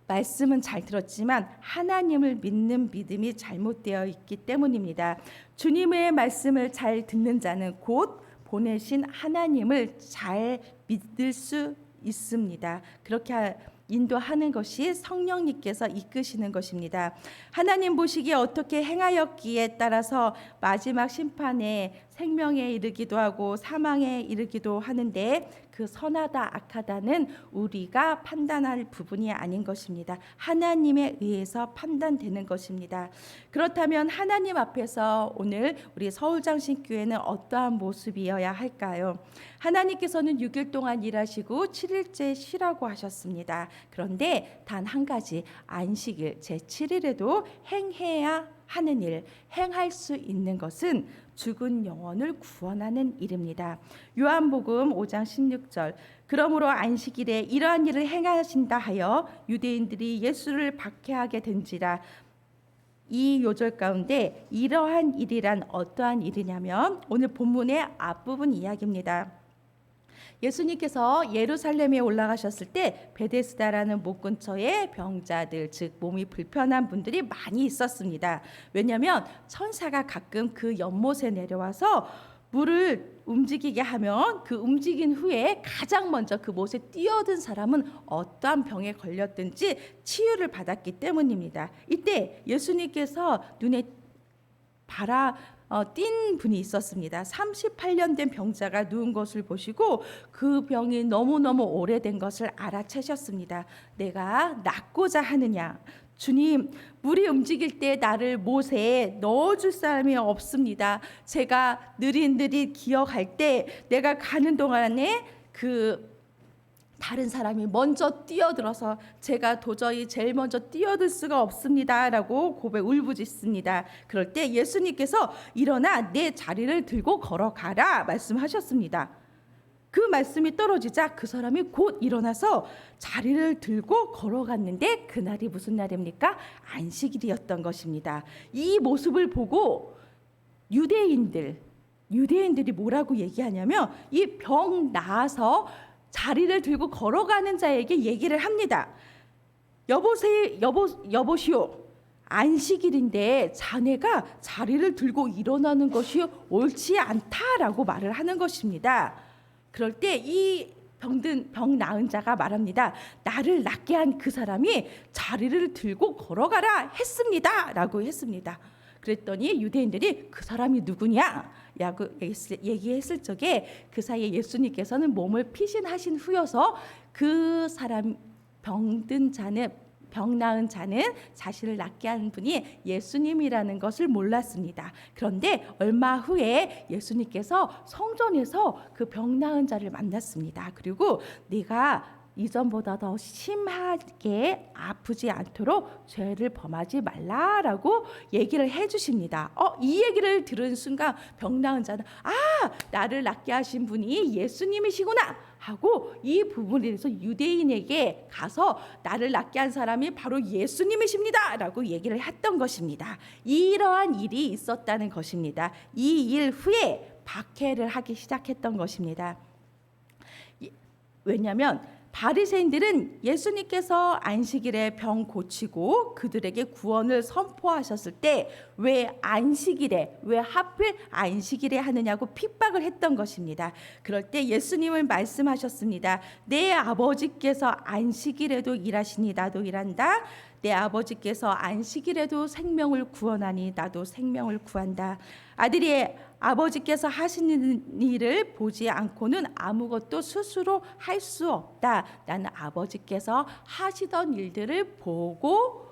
말씀은 잘 들었지만 하나님을 믿는 믿음이 잘못되어 있기 때문입니다. 주님의 말씀을 잘 듣는 자는 곧 보내신 하나님을 잘 믿을 수 있습니다. 그렇게 인도하는 것이 성령님께서 이끄시는 것입니다. 하나님 보시기에 어떻게 행하였기에 따라서 마지막 심판에 생명에 이르기도 하고 사망에 이르기도 하는데 그 선하다 악하다는 우리가 판단할 부분이 아닌 것입니다. 하나님에 의해서 판단되는 것입니다. 그렇다면 하나님 앞에서 오늘 우리 서울장신교회는 어떠한 모습이어야 할까요? 하나님께서는 6일 동안 일하시고 7일째 쉬라고 하셨습니다. 그런데 단 한 가지, 안식일 제7일에도 행해야 하는 일, 행할 수 있는 것은 죽은 영혼을 구원하는 일입니다. 요한복음 5장 16절, 그러므로 안식일에 이러한 일을 행하신다 하여 유대인들이 예수를 박해하게 된지라. 이 요절 가운데 이러한 일이란 어떠한 일이냐면 오늘 본문의 앞부분 이야기입니다. 예수님께서 예루살렘에 올라가셨을 때 베데스다라는 못 근처에 병자들, 즉 몸이 불편한 분들이 많이 있었습니다. 왜냐하면 천사가 가끔 그 연못에 내려와서 물을 움직이게 하면 그 움직인 후에 가장 먼저 그 못에 뛰어든 사람은 어떠한 병에 걸렸든지 치유를 받았기 때문입니다. 이때 예수님께서 눈에 띈 분이 있었습니다. 38년 된 병자가 누운 것을 보시고 그 병이 너무너무 오래된 것을 알아채셨습니다. 내가 낫고자 하느냐? 주님, 물이 움직일 때 나를 못에 넣어줄 사람이 없습니다. 제가 느릿느릿 기어갈 때 내가 가는 동안에 다른 사람이 먼저 뛰어들어서 제가 도저히 제일 먼저 뛰어들 수가 없습니다 라고 울부짖습니다. 그럴 때 예수님께서 일어나 내 자리를 들고 걸어가라 말씀하셨습니다. 그 말씀이 떨어지자 그 사람이 곧 일어나서 자리를 들고 걸어갔는데 그날이 무슨 날입니까? 안식일이었던 것입니다. 이 모습을 보고 유대인들이 뭐라고 얘기하냐면 이 병 나아서 자리를 들고 걸어가는 자에게 얘기를 합니다. 여보시오. 안식일인데 자네가 자리를 들고 일어나는 것이 옳지 않다라고 말을 하는 것입니다. 그럴 때 이 병 나은 자가 말합니다. 나를 낫게 한 그 사람이 자리를 들고 걸어가라 했습니다 라고 했습니다. 그랬더니 유대인들이 그 사람이 누구냐? 라고 얘기했을 적에 그 사이에 예수님께서는 몸을 피신하신 후여서 그 사람 병 나은 자는 자신을 낫게 한 분이 예수님이라는 것을 몰랐습니다. 그런데 얼마 후에 예수님께서 성전에서 그 병 나은 자를 만났습니다. 그리고 네가 이전보다 더 심하게 아프지 않도록 죄를 범하지 말라라고 얘기를 해주십니다. 이 얘기를 들은 순간 병 나은 자는 나를 낫게 하신 분이 예수님이시구나 하고 이 부분에 대해서 유대인에게 가서 나를 낫게 한 사람이 바로 예수님이십니다 라고 얘기를 했던 것입니다. 이러한 일이 있었다는 것입니다. 이 일 후에 박해를 하기 시작했던 것입니다. 왜냐하면 바리새인들은 예수님께서 안식일에 병 고치고 그들에게 구원을 선포하셨을 때 왜 하필 안식일에 하느냐고 핍박을 했던 것입니다. 그럴 때 예수님은 말씀하셨습니다. 내 아버지께서 안식일에도 일하시니 나도 일한다. 내 아버지께서 안식일에도 생명을 구원하니 나도 생명을 구한다. 아버지께서 하시는 일을 보지 않고는 아무것도 스스로 할 수 없다. 나는 아버지께서 하시던 일들을 보고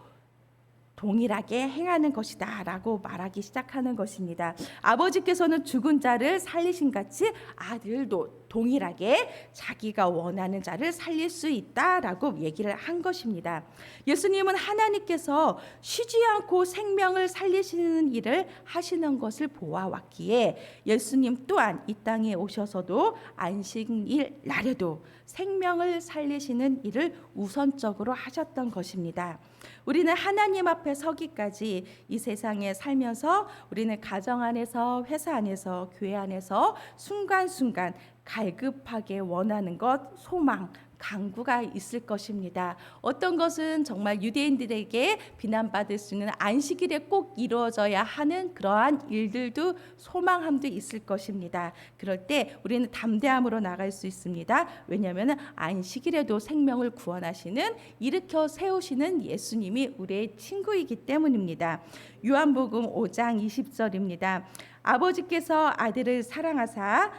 동일하게 행하는 것이다 라고 말하기 시작하는 것입니다. 아버지께서는 죽은 자를 살리신 같이 아들도 동일하게 자기가 원하는 자를 살릴 수 있다라고 얘기를 한 것입니다. 예수님은 하나님께서 쉬지 않고 생명을 살리시는 일을 하시는 것을 보아왔기에 예수님 또한 이 땅에 오셔서도 안식일 날에도 생명을 살리시는 일을 우선적으로 하셨던 것입니다. 우리는 하나님 앞에 서기까지 이 세상에 살면서 우리는 가정 안에서, 회사 안에서, 교회 안에서 순간순간 갈급하게 원하는 것, 소망, 간구가 있을 것입니다. 어떤 것은 정말 유대인들에게 비난받을 수 있는 안식일에 꼭 이루어져야 하는 그러한 일들도 소망함도 있을 것입니다. 그럴 때 우리는 담대함으로 나갈 수 있습니다. 왜냐하면 안식일에도 생명을 구원하시는, 일으켜 세우시는 예수님이 우리의 친구이기 때문입니다. 요한복음 5장 20절입니다. 아버지께서 아들을 사랑하사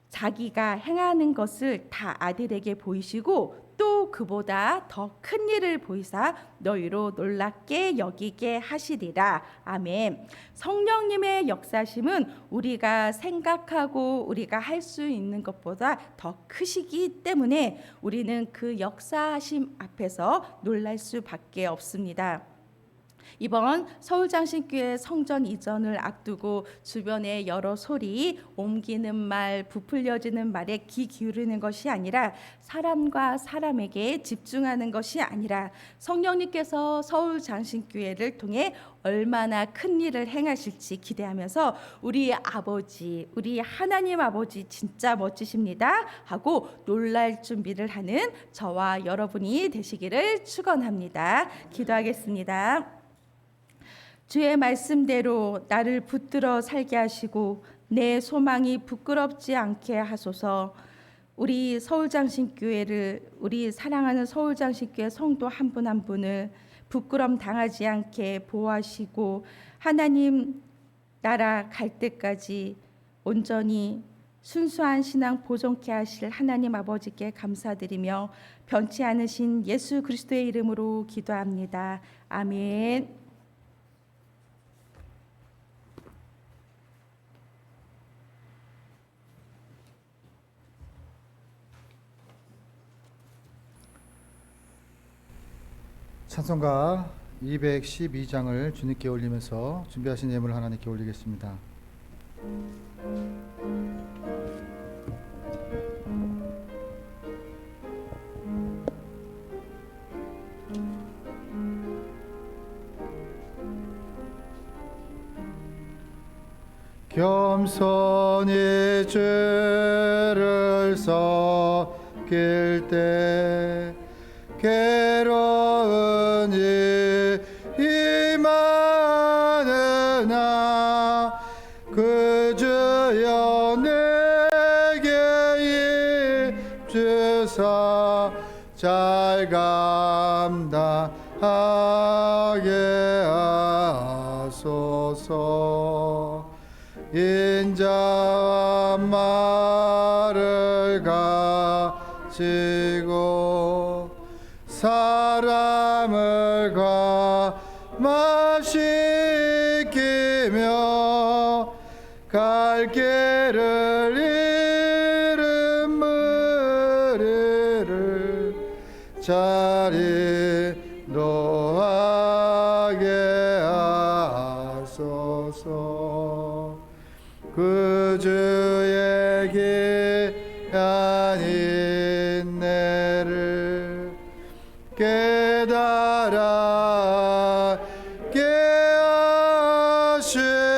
자기가 행하는 것을 다 아들에게 보이시고 또 그보다 더 큰 일을 보이사 너희로 놀랍게 여기게 하시리라. 아멘. 성령님의 역사심은 우리가 생각하고 우리가 할 수 있는 것보다 더 크시기 때문에 우리는 그 역사하심 앞에서 놀랄 수밖에 없습니다. 이번 서울장신교회 성전 이전을 앞두고 주변의 여러 소리, 옮기는 말, 부풀려지는 말에 귀 기울이는 것이 아니라 사람과 사람에게 집중하는 것이 아니라 성령님께서 서울장신교회를 통해 얼마나 큰 일을 행하실지 기대하면서 우리 아버지, 우리 하나님 아버지 진짜 멋지십니다 하고 놀랄 준비를 하는 저와 여러분이 되시기를 축원합니다. 기도하겠습니다. 주의 말씀대로 나를 붙들어 살게 하시고 내 소망이 부끄럽지 않게 하소서. 우리 서울장신교회를, 우리 사랑하는 서울장신교회 성도 한 분 한 분을 부끄럼 당하지 않게 보호하시고 하나님 나라 갈 때까지 온전히 순수한 신앙 보존케 하실 하나님 아버지께 감사드리며 변치 않으신 예수 그리스도의 이름으로 기도합니다. 아멘. 찬송가 212장을 주님께 올리면서 준비하신 예물을 하나님께 올리겠습니다. 겸손히 주를 섬길 때 괴로운 일 임하느나 그 주여 내게 입주사 잘 감당하게 하소서. 인자와 말을 가지고 사람을 감화시키며 갈 길을 잃은 무리를 잘 인도하게 하소서. 그 주의 귀한 인내를 깨달아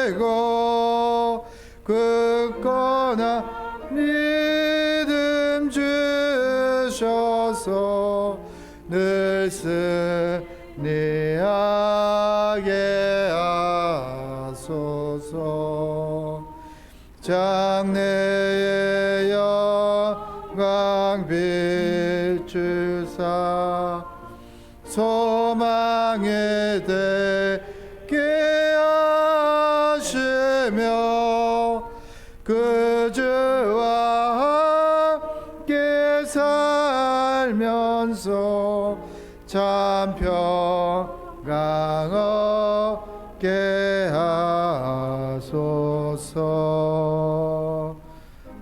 깨하시고 굳건한 믿음 주셔서 늘 승리하게 하소서. 장래의 영광 비추사 소망이 되게 하시며 없게 하소서.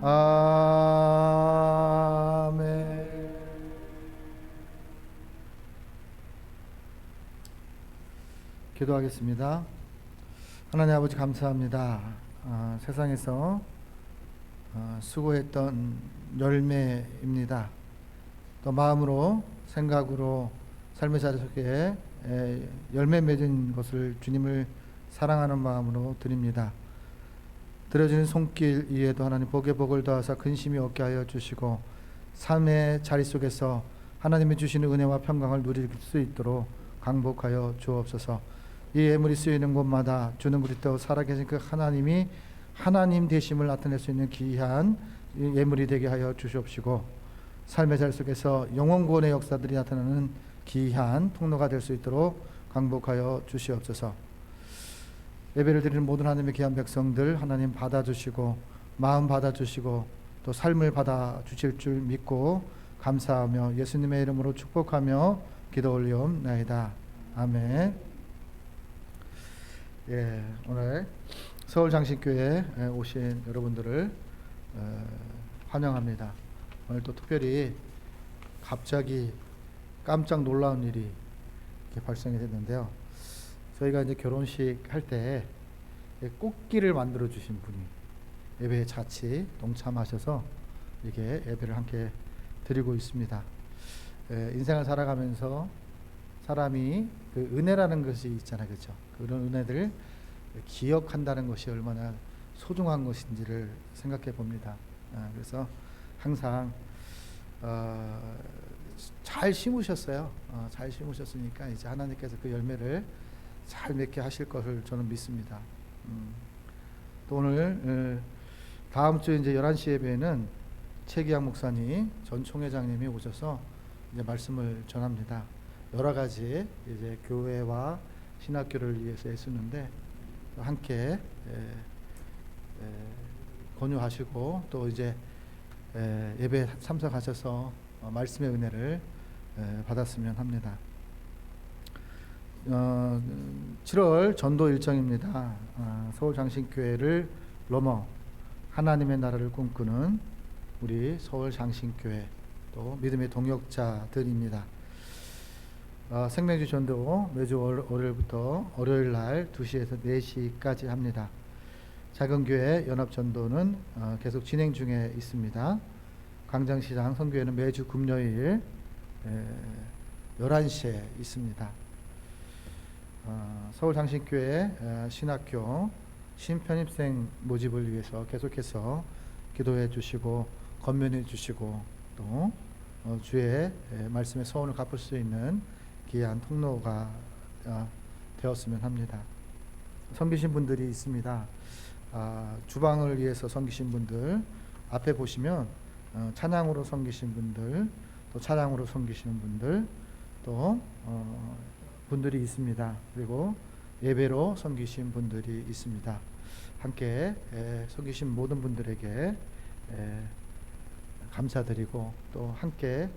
아멘. 기도하겠습니다. 하나님 아버지 감사합니다. 세상에서 수고했던 열매입니다. 또 마음으로 생각으로 삶의 자리 속에 열매 맺은 것을 주님을 사랑하는 마음으로 드립니다. 들어주는 손길 위에도 하나님 복에 복을 더하사 근심이 없게 하여 주시고 삶의 자리 속에서 하나님이 주시는 은혜와 평강을 누릴 수 있도록 강복하여 주옵소서. 이 예물이 쓰이는 곳마다 주는 그리스도 살아계신 그 하나님이 하나님 되심을 나타낼 수 있는 귀한 예물이 되게 하여 주시옵시고 삶의 자리 속에서 영원 구원의 역사들이 나타나는 귀한 통로가 될 수 있도록 강복하여 주시옵소서. 예배를 드리는 모든 하나님의 귀한 백성들 하나님 받아주시고 마음 받아주시고 또 삶을 받아주실 줄 믿고 감사하며 예수님의 이름으로 축복하며 기도 올리옵나이다. 아멘. 예, 오늘 서울장신교회에 오신 여러분들을 환영합니다. 오늘 또 특별히 갑자기 깜짝 놀라운 일이 이렇게 발생이 됐는데요. 저희가 이제 결혼식 할 때 꽃길을 만들어 주신 분이 예배에 같이 동참하셔서 이렇게 예배를 함께 드리고 있습니다. 인생을 살아가면서 사람이 그 은혜라는 것이 있잖아요, 그렇죠? 그런 은혜들 기억한다는 것이 얼마나 소중한 것인지를 생각해 봅니다. 그래서 항상 잘 심으셨어요. 잘 심으셨으니까 이제 하나님께서 그 열매를 잘 맺게 하실 것을 저는 믿습니다. 또 오늘 다음 주 이제 11시 예배에는 최기양 목사님 전 총회장님이 오셔서 이제 말씀을 전합니다. 여러 가지 이제 교회와 신학교를 위해서 애쓰는데 함께 권유하시고 또 이제 예배 참석하셔서 말씀의 은혜를 받았으면 합니다. 7월 전도 일정입니다. 서울장신교회를 넘어 하나님의 나라를 꿈꾸는 우리 서울장신교회 또 믿음의 동역자들입니다. 생명주 전도 매주 월요일부터 월요일 날 2시에서 4시까지 합니다. 작은교회 연합전도는 계속 진행 중에 있습니다. 광장시장 선교회는 매주 금요일 11시에 있습니다. 서울장신교회 신학교 신편입생 모집을 위해서 계속해서 기도해 주시고 권면해 주시고 또 주의 말씀의 소원을 갚을 수 있는 귀한 통로가 되었으면 합니다. 섬기신 분들이 있습니다. 주방을 위해서 섬기신 분들 앞에 보시면 찬양으로 섬기신 분들 또 찬양으로 섬기시는 분들 또 분들이 있습니다. 그리고 예배로 섬기신 분들이 있습니다. 함께 섬기신 모든 분들에게 감사드리고 또 함께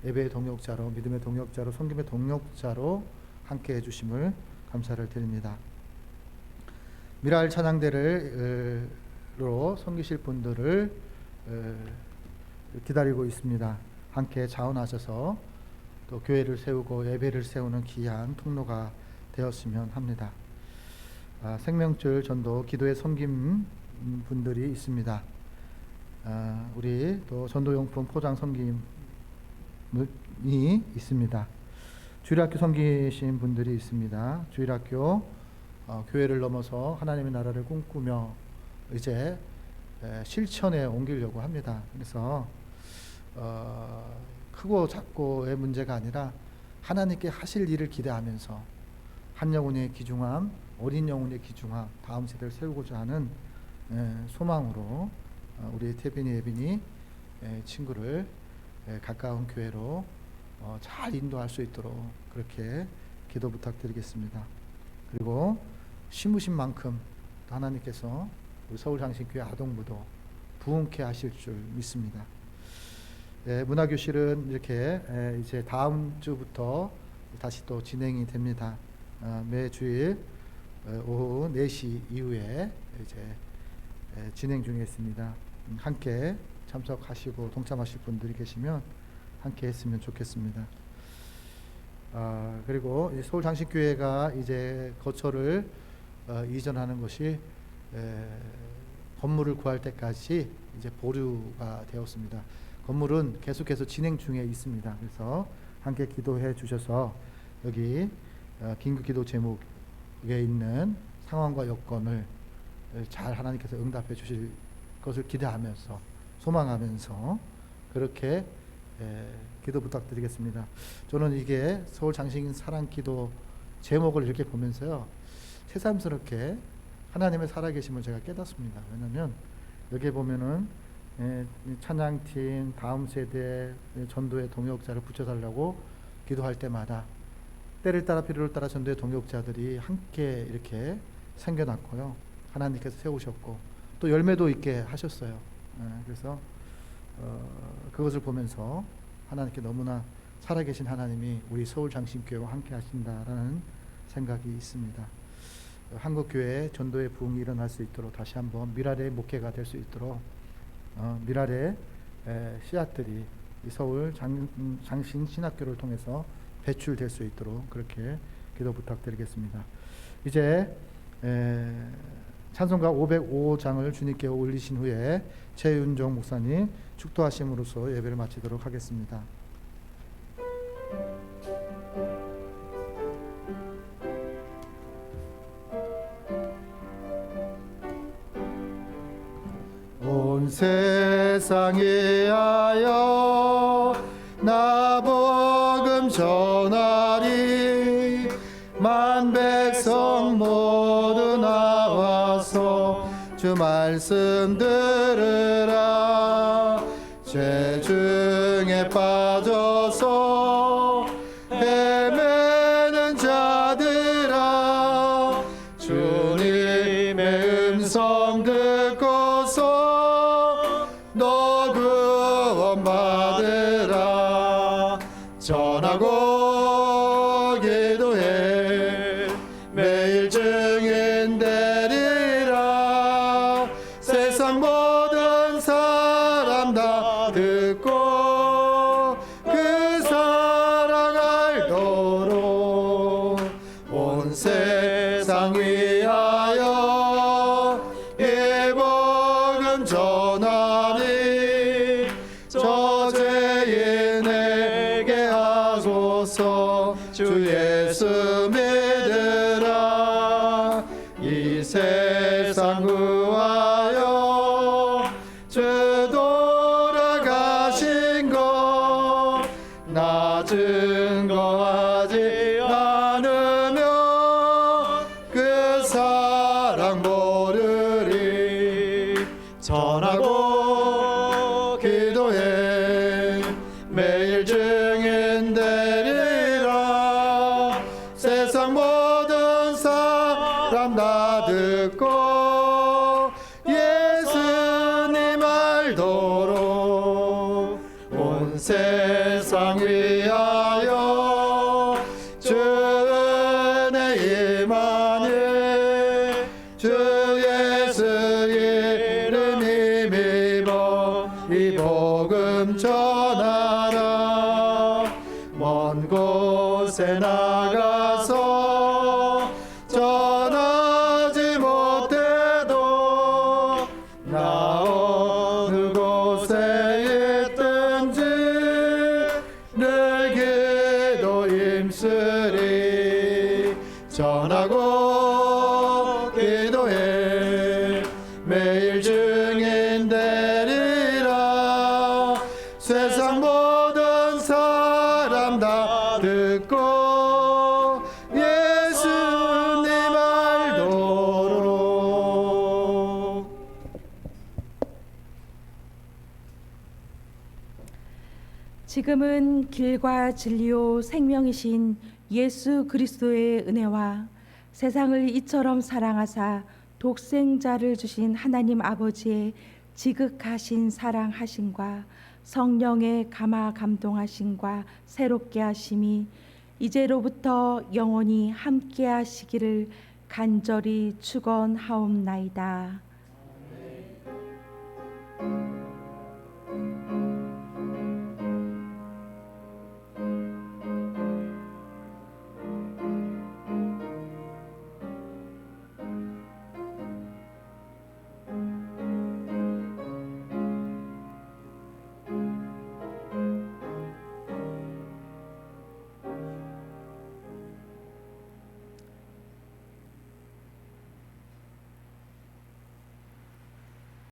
예배의 동역자로 믿음의 동역자로 섬김의 동역자로 함께 해주심을 감사를 드립니다. 미랄 찬양대로 섬기실 분들을 기다리고 있습니다. 함께 자원하셔서 또 교회를 세우고 예배를 세우는 귀한 통로가 되었으면 합니다. 생명줄 전도 기도의 섬김 분들이 있습니다. 우리 또 전도용품 포장 섬김이 있습니다. 주일학교 섬기신 분들이 있습니다. 주일학교 교회를 넘어서 하나님의 나라를 꿈꾸며 이제 실천에 옮기려고 합니다. 그래서 크고 작고의 문제가 아니라 하나님께 하실 일을 기대하면서 한 영혼의 귀중함, 어린 영혼의 귀중함, 다음 세대를 세우고자 하는 소망으로 우리 태빈이 예빈이 친구를 가까운 교회로 잘 인도할 수 있도록 그렇게 기도 부탁드리겠습니다. 그리고 심으신 만큼 하나님께서 우리 서울장신교회 아동부도 부흥케 하실 줄 믿습니다. 문화교실은 이렇게 이제 다음 주부터 다시 또 진행이 됩니다. 매주일 오후 4시 이후에 이제 진행 중에 있습니다. 함께 참석하시고 동참하실 분들이 계시면 함께 했으면 좋겠습니다. 그리고 서울장신교회가 이제 거처를 이전하는 것이 건물을 구할 때까지 이제 보류가 되었습니다. 건물은 계속해서 진행 중에 있습니다. 그래서 함께 기도해 주셔서 여기 긴급기도 제목에 있는 상황과 여건을 잘 하나님께서 응답해 주실 것을 기대하면서 소망하면서 그렇게 기도 부탁드리겠습니다. 저는 이게 서울 장신 사랑기도 제목을 이렇게 보면서요, 새삼스럽게 하나님의 살아계심을 제가 깨닫습니다. 왜냐하면 여기 보면은 찬양팀, 다음 세대 전도의 동역자를 붙여달라고 기도할 때마다 때를 따라 필요를 따라 전도의 동역자들이 함께 이렇게 생겨났고요, 하나님께서 세우셨고 또 열매도 있게 하셨어요. 그래서 그것을 보면서 하나님께 너무나 살아계신 하나님이 우리 서울장신교회와 함께 하신다라는 생각이 있습니다. 한국교회 전도의 부흥이 일어날 수 있도록 다시 한번 미랄의 목회가 될 수 있도록 미랄의 씨앗들이 서울 장신 신학교를 통해서 배출될 수 있도록 그렇게 기도 부탁드리겠습니다. 이제 찬송가 505장을 주님께 올리신 후에 최윤종 목사님 축도하심으로써 예배를 마치도록 하겠습니다. 온 세상에 하여 나 복음 전하리, 만 백성 모두 나와서 주 말씀 들으라. 죄 중에 빠져서 헤매는 자들아, 주님의 음성 듣고서 너 구원받으라. 전하고 기도해 매일 증인 되리라. 세상 모든 사람 다 듣고 그 사랑 알도록 온 세상 위하여 이 복음 전하니 저 죄인에게 하소서. 주 예수 믿으라. 이 세상 구하여 주 돌아가신 것 나 증거하지 않으며 그 사랑 모르리. 전하고 기도해 매일 증인 되리라. 세상 모든 사람 다 듣고 예수님 알도록 온 세상 위하여 주 은혜 임하니 주 예수 이름 힘입어 이 복음 전하라. 먼 곳에 나가서 전하지 못해도 나 어느 곳에 있든지 늘 기도 힘쓰리. 전하고 기도해 매일 증인 되리라. 세상 모든 사람 다 듣고 예수님 알도록. 지금은 길과 진리요 생명이신 예수 그리스도의 은혜와 세상을 이처럼 사랑하사 독생자를 주신 하나님 아버지의 지극하신 사랑하심과 성령의 감화 감동하심과 새롭게 하심이 이제로부터 영원히 함께 하시기를 간절히 축원하옵나이다.